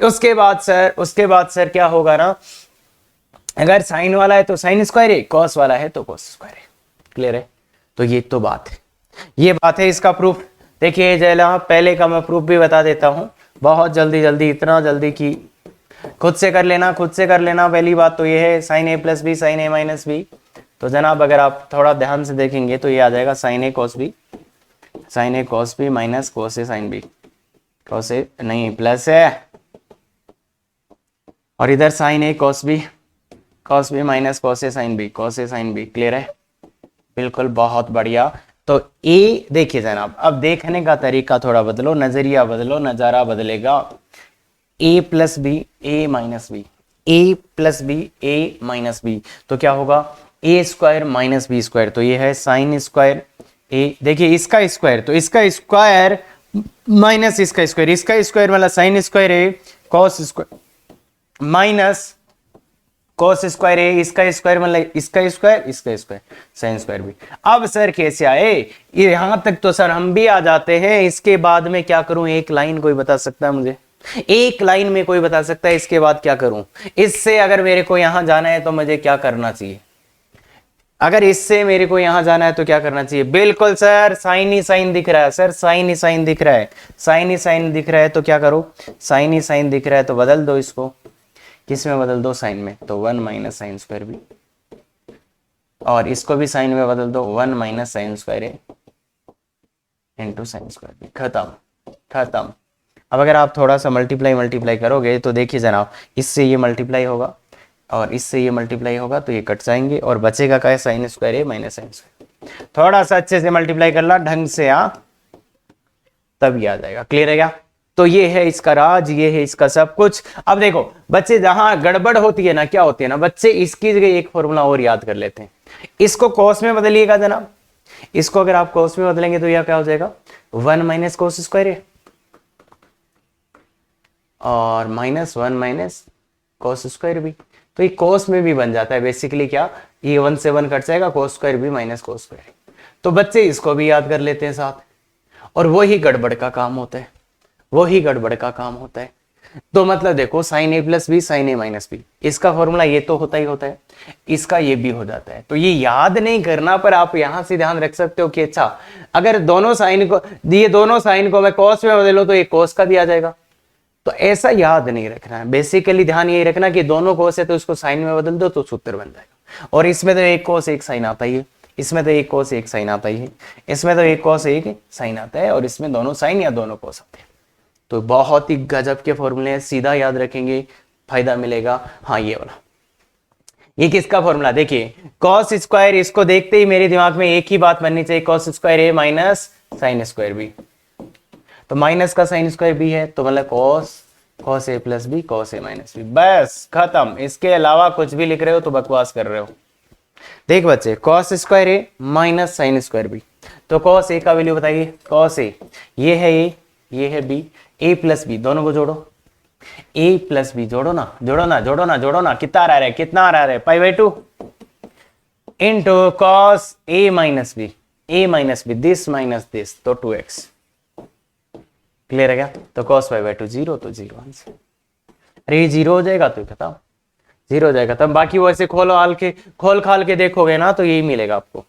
उसके बाद सर क्या होगा ना, अगर साइन वाला है तो साइन स्क्वायर है, कॉस वाला है तो कॉस स्क्वायर है। क्लियर है? तो ये तो बात है, इसका प्रूफ देखिए जला, पहले का मैं प्रूफ भी बता देता हूं, बहुत जल्दी, इतना जल्दी कि खुद से कर लेना। पहली बात तो ये है, sine A plus B sign A minus B, तो जनाब अगर आप थोड़ा ध्यान से देखेंगे तो ये आ जाएगा sign A cos B minus cos A sine B, cos ए नहीं प्लस है, और इधर sign A cos B minus cos A sine B, clear है? बिल्कुल, बहुत बढ़िया। तो ए देखिए जनाब, अब देखने का तरीका थोड़ा बदलो, नजरिया बदलो, नजारा बदलेगा। ए plus B A minus B, तो क्या होगा, ए स्क्वायर माइनस बी स्क्वायर, तो ये है साइन स्क्वायर ए, देखिए इसका स्क्वायर, तो इसका स्क्वायर माइनस इसका स्क्वायर मतलब sine square A cos square minus cos square A, इसका स्क्वायर मतलब इसका स्क्वायर साइन स्क्वायर भी। अब सर कैसे आए, यहां तक तो सर हम भी आ जाते हैं, इसके बाद में क्या करूं, एक लाइन कोई बता सकता है मुझे, एक लाइन में कोई बता सकता है इसके बाद क्या करूं? इससे अगर मेरे को यहां जाना है तो मुझे क्या करना चाहिए? अगर इससे मेरे को यहां जाना है तो क्या करना चाहिए? बिल्कुल सर, साइन ही साइन दिख रहा है सर, साइन ही साइन दिख रहा है, तो क्या करो, साइन ही साइन दिख रहा है तो बदल दो इसको, किस में बदल दो, साइन में, तो 1 माइनस साइन स्क्वायर बी, और इसको भी साइन में बदल दो, 1 माइनस साइन स्क्वायर ए इंटू साइन स्क्वायर बी, खत्म। अब अगर आप थोड़ा सा मल्टीप्लाई करोगे तो देखिए जनाब, इससे ये मल्टीप्लाई होगा और इससे ये मल्टीप्लाई होगा, तो ये कट जाएंगे और बचेगा क्या है, साइन स्क्वायर ए माइनस साइन स्क्वायर। थोड़ा सा अच्छे से मल्टीप्लाई कर ला ढंग से, तब ये आ जाएगा। क्लियर है क्या? तो ये है इसका राज, ये है इसका सब कुछ। अब देखो बच्चे, जहां गड़बड़ होती है ना, क्या होती है ना बच्चे, इसकी जगह एक फॉर्मूला और याद कर लेते हैं, इसको कॉस में बदलिएगा जनाब, इसको अगर आप कॉस में बदलेंगे तो यह क्या हो जाएगा, 1 माइनस कॉस स्क्वायर ए, और minus 1 minus cos square B, तो ये कॉस में भी बन जाता है बेसिकली, क्या ये 1 से 1 कट जाएगा, cos square B minus cos square. तो बच्चे इसको भी याद कर लेते हैं साथ, और वही गड़बड़ का काम होता है, तो मतलब देखो sign A plus B sign A minus B, इसका फॉर्मूला ये तो होता ही होता है, इसका ये भी हो जाता है। तो ये याद नहीं करना, पर आप यहां से ध्यान रख सकते हो कि अच्छा अगर दोनों साइन को, ये दोनों साइन को मैं कॉस में बदलूं तो ये कॉस का भी आ जाएगा। तो ऐसा याद नहीं रखना है, बेसिकली ध्यान यही रखना कि दोनों कॉस है तो इसको साइन में बदल दो तो सूत्र बन जाएगा। और इसमें तो एक कॉस एक साइन आता ही है, इसमें तो एक कॉस एक साइन आता ही है, इसमें तो एक कॉस एक साइन आता है, और इसमें दोनों साइन या दोनों कॉस आते हैं। तो बहुत ही गजब के फॉर्मूले हैं, सीधा याद रखेंगे फायदा मिलेगा। हाँ ये वाला, ये किसका फॉर्मूला देखिए, कॉस स्क्वायर, इसको देखते ही मेरे दिमाग में एक ही बात बननी चाहिए, कॉस स्क्वायर ए माइनस साइन स्क्वायर बी। तो माइनस का साइन स्क्वायर बी है तो मतलब cos A plus B cos A minus B, बस खत्म। इसके अलावा कुछ भी लिख रहे हो तो बकवास कर रहे हो। देख बच्चे, कॉस स्क्वायर ए माइनस साइन स्क्वायर बी, तो कॉस ए का वैल्यू बताइए, कॉस ए ये है ए, ये है बी, ए प्लस बी दोनों को जोड़ो, ए प्लस बी जोड़ो ना, जोड़ो ना, जोड़ो ना, जोड़ो ना, कितना आ रहा है, कितना आ रहा है, pi by 2 into cos A minus B this minus this, तो 2x। क्लियर है क्या? तो कॉस पाई बाई 2 0, तो 0 आंसर। अरे ये 0 हो जाएगा तो खत्म, 0 हो जाएगा। तब बाकी वो ऐसे खोल खाल के देखोगे ना तो यही मिलेगा आपको,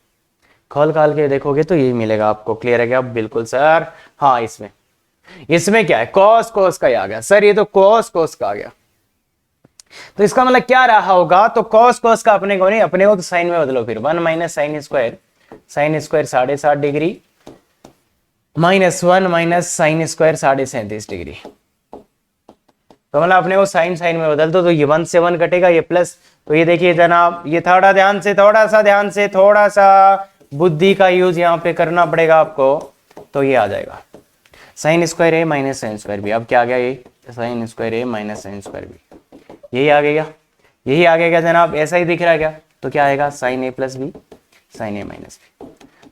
खोल खाल के देखोगे तो यही मिलेगा आपको। क्लियर है क्या? बिल्कुल सर। हाँ इसमें क्या है, कॉस का ही आ गया सर, ये तो कॉस का आ गया। तो इसका मतलब क्या रहा होगा, तो कॉस का अपने को नहीं, अपने को तो साइन में बदलो फिर, 1 minus sine square 7.5 degree minus 1 minus sine square 37.5 degree. तो मतलब अपने को साइन में बदल दो, तो ये 1 से 1 कटेगा, ये प्लस। तो ये देखिए जनाब, ये थोड़ा सा बुद्धि का यूज यहाँ पे करना पड़ेगा आपको। तो ये आ जाएगा साइन स्क्वायर ए माइनस साइन स्क्वायर बी। अब क्या आ गया, ये साइन स्क्वायर ए माइनस साइन स्क्वायर बी, यही आ गया जनाब। ऐसा ही दिख रहा है क्या? तो क्या आएगा, sign A plus B sign A minus B.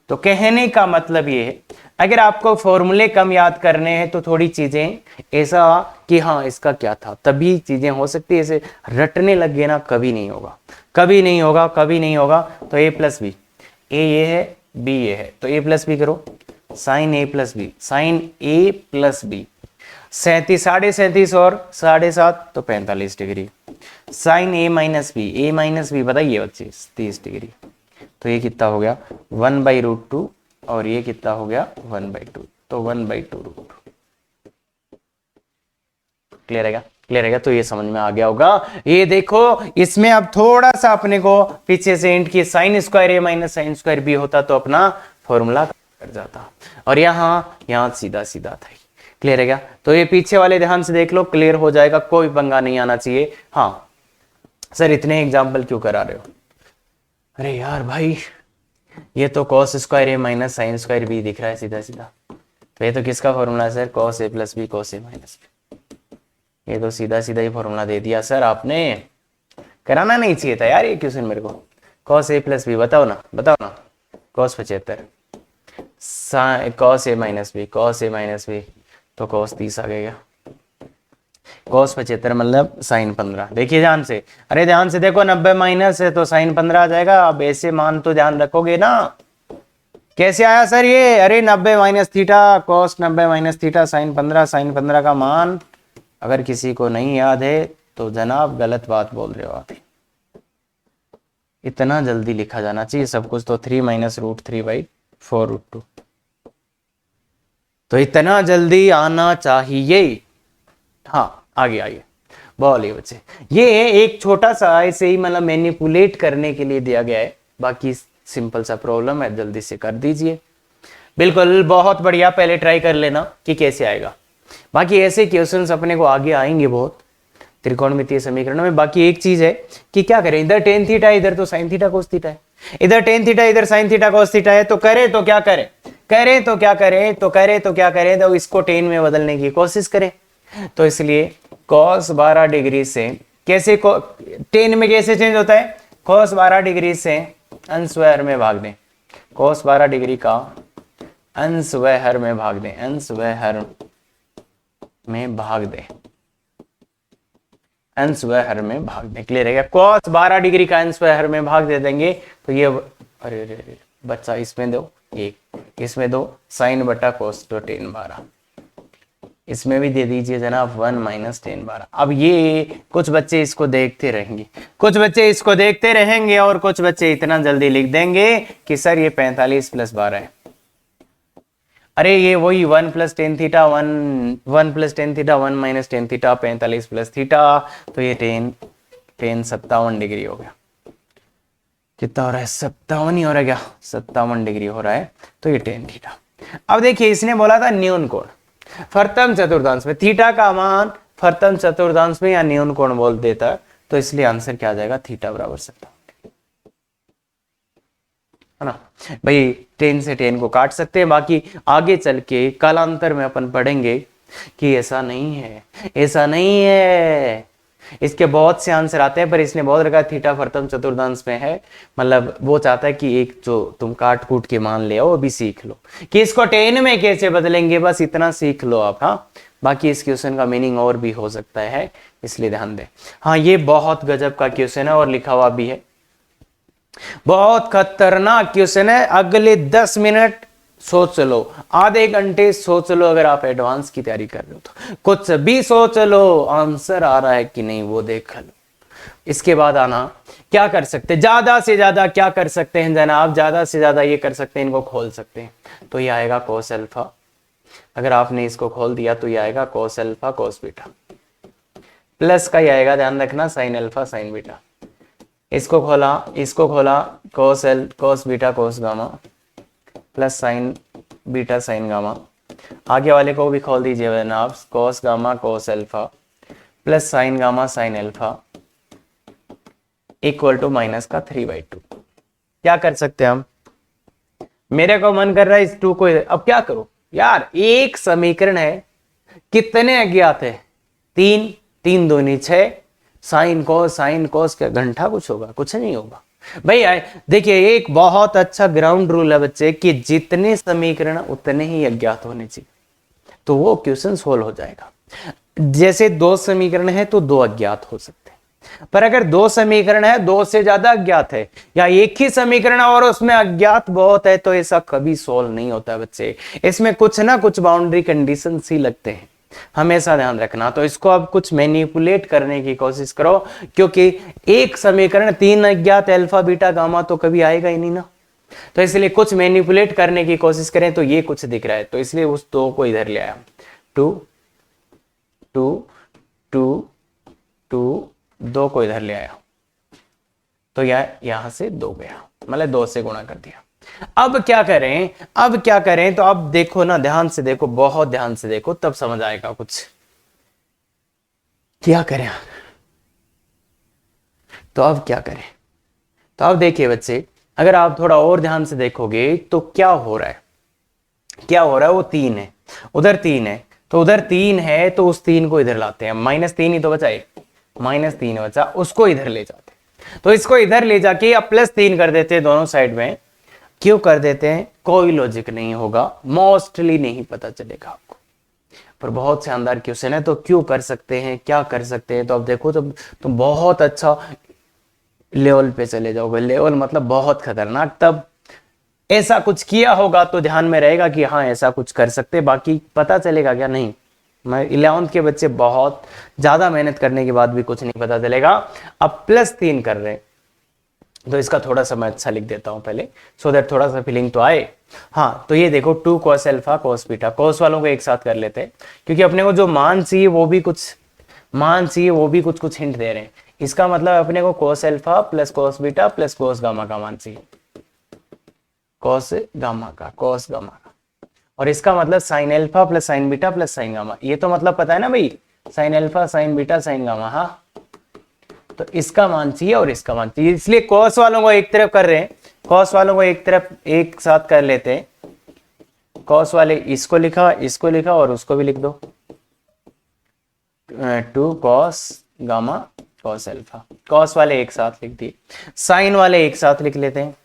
तो कहने का मतलब ये है, अगर आपको फॉर्मूले कम याद करने हैं तो थोड़ी चीजें ऐसा कि हाँ इसका क्या था, तभी चीजें हो सकती है। ऐसे रटने लग गए ना, कभी नहीं होगा। तो ए प्लस बी, ए ये है बी ये है, तो ए प्लस बी करो, साइन ए प्लस बी 37.5 और 7.5 तो 45 डिग्री। साइन ए माइनस बी बताइए बच्चे 30 डिग्री। तो ये कितना हो गया 1/√2 और ये कितना हो गया 1/2, तो 1/2√2। क्लियर है क्या? तो ये समझ में आ गया होगा। ये देखो इसमें अब थोड़ा सा अपने को पीछे से इंट की, साइन स्क्वायर ए माइनस साइन स्क्वायर बी होता तो अपना फॉर्मूला कर जाता, और यहाँ सीधा था। क्लियर है क्या? तो ये पीछे वाले ध्यान से देख लो, क्लियर हो जाएगा, कोई पंगा नहीं आना चाहिए। हाँ सर इतने एग्जाम्पल क्यों करा रहे हो? अरे यार भाई, ये तो कॉस स्क्वायर ए माइनस साइन स्क्वायर बी दिख रहा है सीधा। तो ये तो किसका फॉर्मूला है sir, cos A plus B cos A minus B. ये तो सीधा ही फॉर्मूला दे दिया सर आपने, कराना नहीं चाहिए था यार ये क्वेश्चन मेरे को। कॉस ए प्लस बी बताओ ना, cos 75 cos A minus B तो कॉस 30 आ गया। कॉस 75 मतलब साइन 15। देखिए ध्यान से, अरे ध्यान से देखो, 90 माइनस है तो साइन 15 आ जाएगा। अब ऐसे मान तो ध्यान रखोगे ना। कैसे आया सर ये? अरे 90 minus theta cos 90 minus theta sine 15 का मान अगर किसी को नहीं याद है तो जनाब गलत बात बोल रहे हो आप। इतना जल्दी लिखा जाना चाहिए सब कुछ। तो 3 माइनस √3/4√2, तो इतना जल्दी आना चाहिए। हाँ आगे बोलिए बच्चे। ये एक छोटा सा ऐसे ही मतलब मैनिपुलेट करने के लिए दिया गया है, बाकी सिंपल सा प्रॉब्लम है, जल्दी से कर दीजिए। बिल्कुल बहुत बढ़िया, पहले ट्राई कर लेना कि कैसे आएगा। बाकी ऐसे क्वेश्चंस अपने को आगे आएंगे बहुत त्रिकोणमितीय समीकरणों में। बाकी एक चीज है कि क्या करें, इधर टेन थीटा इधर तो साइन थीटा कोस थीटा है, इधर टेन थीटा इधर साइन थीटा कोस थीटा है। तो करे तो क्या करें, तो इसको टेन में बदलने की कोशिश करें। तो इसलिए cos 12 डिग्री से कैसे टेन में कैसे चेंज होता है, cos 12 डिग्री से अंश व हर में भाग दें, cos 12 डिग्री का अंश व हर में भाग दें, अंश व हर में भाग दें। क्लियर है क्या? cos 12 डिग्री का अंश व हर में भाग दे देंगे तो ये अरे बच्चा इसमें दो, एक इसमें दो, साइन बटा cos तो tan 12, इसमें भी दे दीजिए जनाब 1 माइनस टेन 12। अब ये कुछ बच्चे इसको देखते रहेंगे, कुछ बच्चे इसको देखते रहेंगे और कुछ बच्चे इतना जल्दी लिख देंगे कि सर ये 45 प्लस 12 है। अरे ये वही 1 plus tan theta 1 plus tan theta 1 minus tan theta 45 plus theta, तो ये टेन 57 डिग्री हो गया। कितना हो रहा है? 57 ही हो रहा है क्या? 57 डिग्री हो रहा है, तो ये टेन थीटा। अब देखिए इसने बोला था न्यून कोण फर्तम चतुर्थांश में, थीटा का मान फर्तम चतुर्थांश में या न्यून कोण बोल देता, तो इसलिए आंसर क्या आ जाएगा? थीटा बराबर 57, है ना भाई। 10 से 10 को काट सकते हैं, बाकी आगे चल के कालांतर में अपन पढ़ेंगे कि ऐसा नहीं है, ऐसा नहीं है। इसके बहुत से आंसर आते हैं, पर इसने बहुत रखा थीटा फर्तम चतुर्थांश में है, मतलब वो चाहता है कि एक जो तुम काट कूट के मान ले आओ वो भी सीख लो कि इसको 10 में कैसे बदलेंगे, बस इतना सीख लो आप। हाँ, बाकी इस क्वेश्चन का मीनिंग और भी हो सकता है, इसलिए ध्यान दें। हाँ, ये बहुत गजब का क्वेश्चन है और लिखा हुआ भी है, बहुत खतरनाक क्वेश्चन है। अगले 10 मिनट सोच लो, आधे घंटे सोच लो, अगर आप एडवांस की तैयारी कर रहे हो तो कुछ भी सोच लो, आंसर आ रहा है कि नहीं वो देख लो। इसके बाद आना क्या कर सकते हैं, ज्यादा से ज्यादा क्या कर सकते हैं जनाब, ज्यादा से ज्यादा ये कर सकते हैं, इनको खोल सकते हैं, तो ये आएगा कोस अल्फा। अगर आपने इसको खोल दिया तो ये आएगा cos alpha cos beta, plus का ही आएगा, ध्यान रखना, साइन अल्फा साइन बीटा। इसको खोला cos beta cos gamma plus sine beta sine gamma. आगे वाले को भी खोल दीजिए जनाब, cos gamma cos alpha plus sine gamma sine alpha equal to minus का 3/2। क्या कर सकते हैं हम? मेरे को मन कर रहा है इस 2 को, अब क्या करूं यार, एक समीकरण है, कितने अज्ञात है? 3 3 दूनी 6, साइन कोस क्या घंटा कुछ होगा? कुछ नहीं होगा भाई। देखिए एक बहुत अच्छा ग्राउंड रूल है बच्चे कि जितने समीकरण उतने ही अज्ञात होने चाहिए, तो वो क्वेश्चन सोल्व हो जाएगा। जैसे 2 समीकरण है तो 2 अज्ञात हो सकते हैं, पर अगर 2 समीकरण है 2 से ज्यादा अज्ञात है, या एक ही समीकरण और उसमें अज्ञात बहुत है, तो ऐसा कभी सोल्व नहीं होता है बच्चे। इसमें कुछ ना कुछ बाउंड्री कंडीशन ही लगते हैं, हमेशा ध्यान रखना। तो इसको अब कुछ मैनिपुलेट करने की कोशिश करो, क्योंकि एक समीकरण 3 अज्ञात अल्फा बीटा गामा तो कभी आएगा ही नहीं ना, तो इसलिए कुछ मैनिपुलेट करने की कोशिश करें। तो ये कुछ दिख रहा है, तो इसलिए उस 2 को इधर ले आया, 2 2 2 2 2 को इधर ले आया, तो यहां से 2 गया, मतलब 2 से गुणा कर दिया। अब क्या करें, तो अब देखो ना, ध्यान से देखो, बहुत ध्यान से देखो, तब समझ आएगा कुछ क्या करें। तो अब क्या करें, तो अब देखिए बच्चे, अगर आप थोड़ा और ध्यान से देखोगे तो क्या हो रहा है, वो 3 है, उधर 3 है, तो उधर 3 है, तो उस 3 को इधर लाते हैं, -3 ही तो बचा, -3 बचा, उसको इधर ले जाते हैं। तो इसको इधर ले जाके अब +3 कर देते हैं दोनों साइड में। क्यों कर देते हैं? कोई लॉजिक नहीं होगा, मोस्टली नहीं पता चलेगा आपको, पर बहुत शानदार क्वेश्चन है। तो क्यों कर सकते हैं, क्या कर सकते हैं, तो अब देखो, तो बहुत अच्छा लेवल पे चले जाओगे। लेवल मतलब बहुत खतरनाक, तब ऐसा कुछ किया होगा तो ध्यान में रहेगा कि हाँ ऐसा कुछ कर सकते, बाकी पता चलेगा क्या? नहीं। मैं 11th के बच्चे बहुत ज्यादा मेहनत करने के बाद भी कुछ नहीं पता चलेगा। अब +3 कर रहे हैं, तो इसका थोड़ा सा मैं अच्छा लिख देता हूं पहले, सो दैट थोड़ा सा फीलिंग तो आए। हाँ, तो ये देखो 2 cos alpha cos beta, cos वालों को एक साथ कर लेते हैं, क्योंकि अपने को जो मान चाहिए वो भी कुछ हिंट दे रहे हैं। इसका मतलब अपने को cos alpha plus cos beta plus cos gamma का मान चाहिए, cos गामा का और इसका मतलब sin alpha plus sin beta plus sin gamma. ये तो मतलब पता है ना भाई, sin alpha sin beta sin gamma. हाँ, तो इसका मान चाहिए और इसका मान चाहिए, इसलिए cos वालों को एक तरफ कर रहे हैं, cos वालों को एक तरफ एक साथ कर लेते हैं। cos वाले इसको लिखा और उसको भी लिख दो, 2 cos gamma cos alpha. cos वाले एक साथ लिख दिए, sin वाले एक साथ लिख लेते हैं,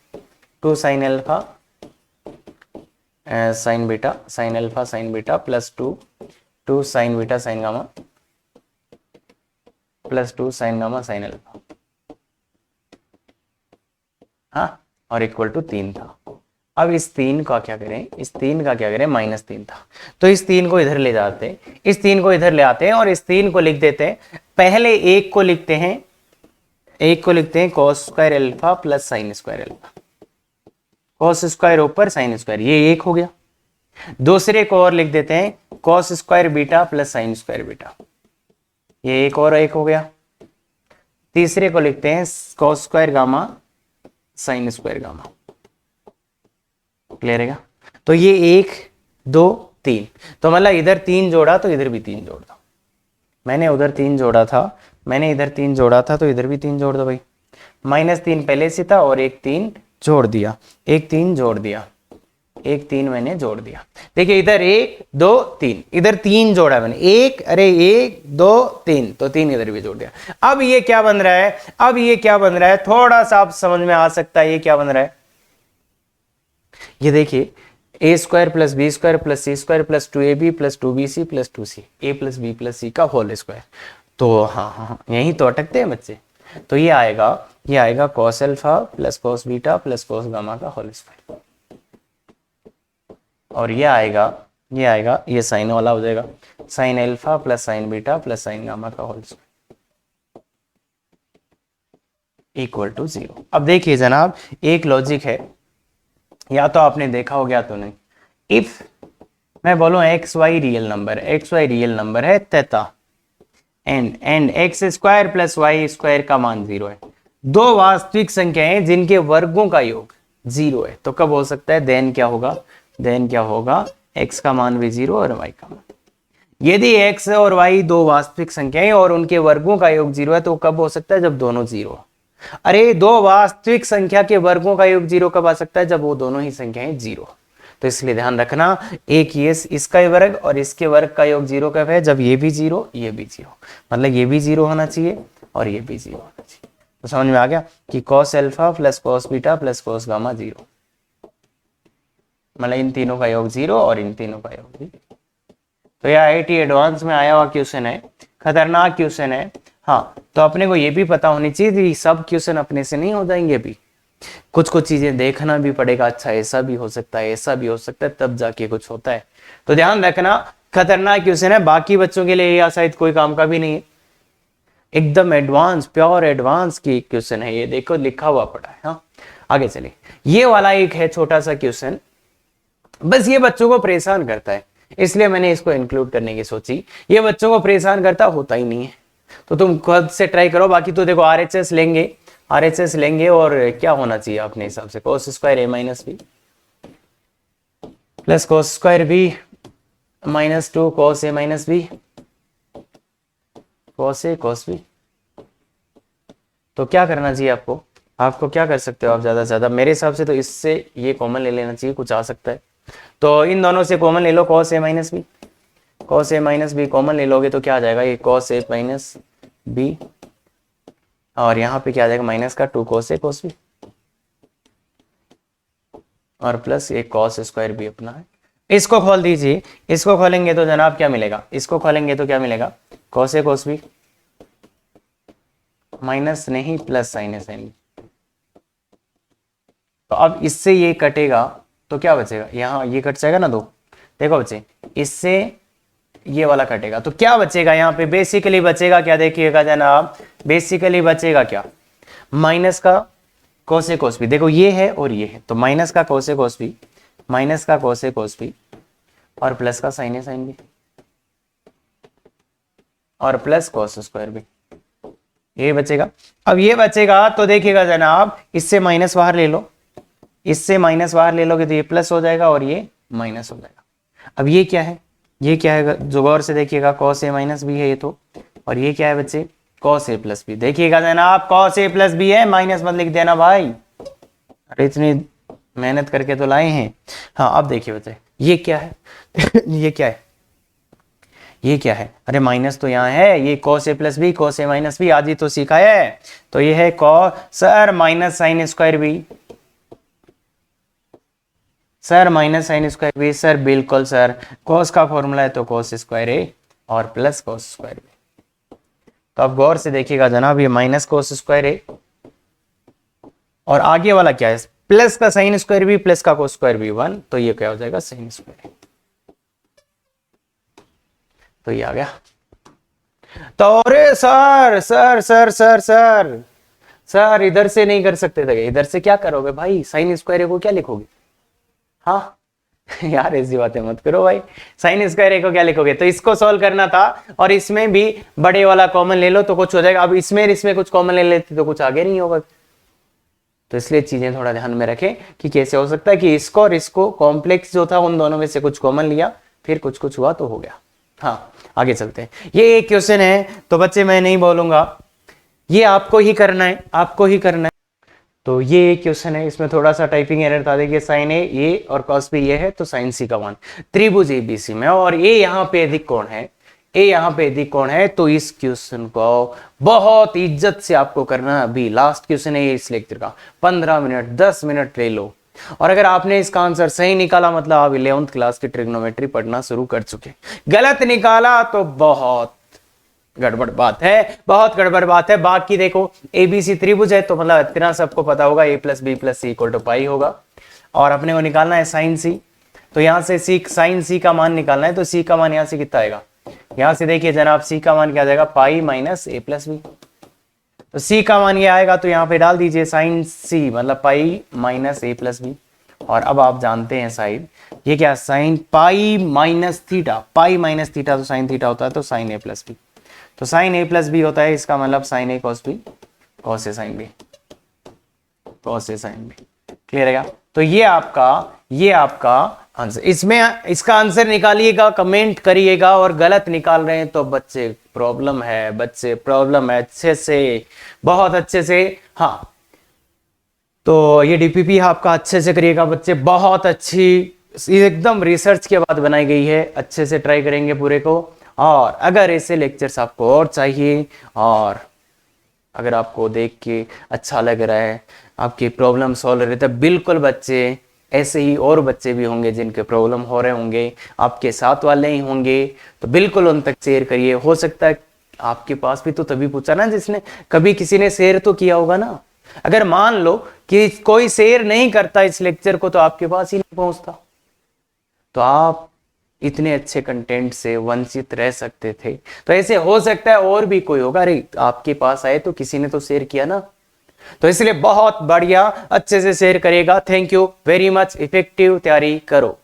2 sin alpha sin beta sin alpha sin beta plus 2 sin beta sin gamma plus 2 sin gamma sin alpha. हाँ, और इक्वल टू 3 था। अब इस 3 का क्या करें, इस 3 का क्या करें, -3 था तो इस 3 को इधर ले जाते हैं, इस 3 को इधर ले आते हैं और इस 3 को लिख देते हैं। पहले एक को लिखते हैं, एक को लिखते हैं cos square alpha plus sine square alpha, cos square ऊपर साइन स्क्वायर, ये एक हो गया। दूसरे को और लिख देते हैं cos square beta plus sine square beta, ये एक और एक हो गया। तीसरे को लिखते हैं cos square gamma sine square gamma. Clear है? तो ये 1 2 3, तो मतलब इधर 3 जोड़ा तो इधर भी 3 जोड़ दो। मैंने उधर 3 जोड़ा था, मैंने इधर 3 जोड़ा था, तो इधर भी 3 जोड़ दो भाई। -3 पहले से था और एक 3 जोड़ दिया, एक 3 जोड़ दिया, एक 3 मैंने जोड़ दिया। देखिए इधर 1 2 3, इधर 3 जोड़ा मैंने, 1 अरे 1 2 3, तो 3 इधर भी जोड़ दिया। अब ये क्या बन रहा है, अब ये क्या बन रहा है, थोड़ा सा आप समझ में आ सकता है ये क्या बन रहा है। ये देखिए A square plus B square plus C square plus 2ab plus 2bc plus 2c, a plus B plus C का होल स्क्वायर। तो हाँ, यहीं तो अटकते हैं बच्चे। तो ये आएगा cos alpha plus cos beta plus cos gamma का होल स्क्वायर, और ये आएगा ये साइन वाला हो जाएगा, sine alpha plus sine beta plus sine gamma का होल स्क्वायर इक्वल टू 0। अब देखिए जनाब, एक लॉजिक है, या तो आपने देखा हो गया तो नहीं। इफ मैं बोलूं एक्स वाई रियल नंबर है तथा and x square plus y square का मान 0 है, दो वास्तविक संख्याएं जिनके वर्गों का योग 0 है, तो कब हो सकता है, देन क्या होगा, x का मान भी 0 और y का मान। यदि x और y दो वास्तविक संख्याएं और उनके वर्गों का योग 0 है, तो कब हो सकता है, जब दोनों 0 हो। अरे दो वास्तविक संख्या के वर्गों का योग 0 कब आ सकता है, जब वो दोनों ही संख्याएं 0। तो इसलिए ध्यान रखना, एक ये इसका वर्ग और इसके वर्ग का योग 0 कब है, जब ये भी 0 ये भी 0, मतलब ये भी 0 होना चाहिए और ये भी 0 होना चाहिए। तो समझ में आ गया कि cos alpha plus cos beta plus cos gamma 0, मतलब इन तीनों का योग 0 और इन तीनों का योग 0। तो यह IIT एडवांस में आया हुआ क्वेश्चन है, खतरनाक क्वेश्चन है। हाँ, तो अपने को ये भी पता होनी चाहिए कि सब क्वेश्चन अपने से नहीं हो जाएंगे, भी कुछ चीजें देखना भी पड़ेगा। अच्छा ऐसा भी हो सकता है, ऐसा भी हो सकता है, तब जाके कुछ होता है। तो ध्यान रखना, खतरनाक क्वेश्चन है, बाकी बच्चों के लिए या शायद कोई काम का भी नहीं है, एकदम एडवांस, प्योर एडवांस की क्वेश्चन है ये, देखो लिखा हुआ पड़ा है। हाँ आगे चलिए, ये वाला एक है छोटा सा क्वेश्चन, बस ये बच्चों को परेशान करता है, इसलिए मैंने इसको इंक्लूड करने की सोची। ये बच्चों को परेशान करता होता ही नहीं है, तो तुम खुद से ट्राई करो। बाकी तो देखो RHS लेंगे और क्या होना चाहिए अपने हिसाब से, cos square a minus b plus cos square B minus 2 cos a minus b cos a cos b। तो क्या करना चाहिए आपको क्या कर सकते हो आप, ज्यादा से ज्यादा मेरे हिसाब से तो इससे ये कॉमन ले लेना चाहिए, कुछ आ सकता है। तो इन दोनों से कॉमन ले लो, cos a minus b common ले लोगे तो क्या आ जाएगा, ये cos a माइनस बी, और यहाँ पे क्या आ जाएगा, माइनस का 2 cos a cos b, और प्लस एक cos स्क्वायर भी अपना है। इसको खोल दीजिए, इसको खोलेंगे तो जनाब क्या मिलेगा, इसको खोलेंगे तो क्या मिलेगा, cos a cos b minus नहीं plus sine a sin b। तो अब इससे ये कटेगा तो क्या बचेगा, यहाँ ये कट जाएगा ना 2, देखो बच्चे इससे ये वाला कटेगा तो क्या बचेगा, यहाँ पे बेसिकली बचेगा क्या, देखिएगा जनाब, बेसिकली बचेगा क्या, माइनस का cos a cos b, देखो ये है और ये है, तो माइनस का cos a cos b, minus का cos a cos b और प्लस का sin a sin b और प्लस cos स्क्वायर b, ये बचेगा। अब ये बचेगा तो देखिएगा जनाब, इससे माइनस बाहर ले लो, इससे माइनस बाहर ले लोगे तो ये प्लस हो जाएगा और ये माइनस हो जाएगा। अब ये क्या है, ये क्या है, जो गौर से देखिएगा cos a माइनस बी है ये तो, और ये क्या है बच्चे, cos a प्लस बी। देखिएगा जनाब cos a प्लस बी है, माइनस मत लिख देना भाई, अरे इतनी मेहनत करके तो लाए हैं। हाँ अब देखिए बच्चे ये क्या है ये क्या है, ये क्या है, अरे माइनस तो यहाँ है, ये cos a plus b cos a minus b आज ही तो सीखा है, तो ये है sir minus sine square b, sir minus sine square b, sir बिल्कुल सर, cos का फॉर्मूला है तो cos स्क्वायर ए और प्लस cos स्क्वायर बी। तो अब गौर से देखिएगा जनाब, ये माइनस cos स्क्वायर ए और आगे वाला क्या है, प्लस का साइन स्क्वायर भी प्लस का कोस स्क्वायर भी 1, तो ये क्या हो जाएगा साइन स्क्वायर। तो ये आ गया। तो अरे sir sir sir sir sir sir इधर से नहीं कर सकते थे, इधर से क्या करोगे भाई, साइन स्क्वायर को क्या लिखोगे। हाँ यार ऐसी बातें मत करो भाई, साइन स्क्वायर को क्या लिखोगे। तो इसको सॉल्व करना था और इसमें भी बड़े वाला कॉमन ले लो तो कुछ हो जाएगा। अब इसमें कुछ कॉमन ले लेते तो कुछ आगे नहीं होगा। तो इसलिए चीजें थोड़ा ध्यान में रखें कि कैसे हो सकता है कि इसको और इसको कॉम्प्लेक्स जो था उन दोनों में से कुछ कॉमन लिया, फिर कुछ कुछ हुआ तो हो गया। हाँ आगे चलते हैं। ये एक क्वेश्चन है तो बच्चे मैं नहीं बोलूंगा, ये आपको ही करना है, आपको ही करना है। तो ये एक क्वेश्चन है, इसमें थोड़ा सा टाइपिंग एरर था। देखिए साइन ए और कॉस बी ये है तो साइन सी का मान त्रिभुज एबीसी में, और ए यहाँ पे अधिक कोण है, ए यहाँ पे अधिक कोण है। तो इस क्वेश्चन को बहुत इज्जत से आपको करना है। अभी लास्ट क्वेश्चन है ये इस लेक्चर का, 15 मिनट 10 मिनट ले लो, और अगर आपने इसका आंसर सही निकाला मतलब आप 11th क्लास की ट्रिग्नोमेट्री पढ़ना शुरू कर चुके। गलत निकाला तो बहुत गड़बड़ बात है, बहुत गड़बड़ बात है। बाकी देखो एबीसी त्रिभुज है तो मतलब इतना सबको पता होगा A plus B plus C equal to pi होगा, और अपने को निकालना है साइन सी। तो यहां से सी साइन सी का मान निकालना है, तो सी का मान यहां से कितना आएगा, यहां से देखिए जनाब सी का मान क्या आ जाएगा, पाई माइनस ए प्लस बी। तो सी का मान ये आएगा तो यहाँ पे डाल दीजिए साइन सी मतलब पाई माइनस ए प्लस बी। और अब आप जानते हैं साइड ये क्या, sine pi minus theta, pi minus theta तो साइन थीटा होता है, तो साइन ए प्लस बी। तो साइन ए प्लस बी होता है, इसका मतलब sign A cos B, cos A sine B, cos A sine B. Clear है क्या। तो ये आपका आंसर। इसमें इसका आंसर निकालिएगा, कमेंट करिएगा, और गलत निकाल रहे हैं तो बच्चे प्रॉब्लम है, बच्चे प्रॉब्लम है अच्छे से, बहुत अच्छे से। हाँ तो ये डीपीपी आपका अच्छे से करिएगा बच्चे, बहुत अच्छी एकदम रिसर्च के बाद बनाई गई है, अच्छे से ट्राई करेंगे पूरे को। और अगर ऐसे लेक्चर्स आपको और चाहिए, और अगर आपको देख के अच्छा लग रहा है, आपकी प्रॉब्लम सॉल्व हो रही है, तो बिल्कुल बच्चे ऐसे ही और बच्चे भी होंगे जिनके प्रॉब्लम हो रहे होंगे, आपके साथ वाले ही होंगे, तो बिल्कुल उन तक शेयर करिए। हो सकता है आपके पास भी तो तभी पूछा ना जिसने कभी किसी ने शेयर तो किया होगा ना। अगर मान लो कि कोई शेयर नहीं करता इस लेक्चर को तो आपके पास ही नहीं पहुंचता, तो आप इतने अच्छे कंटेंट से वंचित रह सकते थे। तो ऐसे हो सकता है और भी कोई होगा, अरे आपके पास आए तो किसी ने तो शेयर किया ना। तो इसलिए बहुत बढ़िया अच्छे से शेयर करेगा। Thank you very much. Effective तैयारी करो।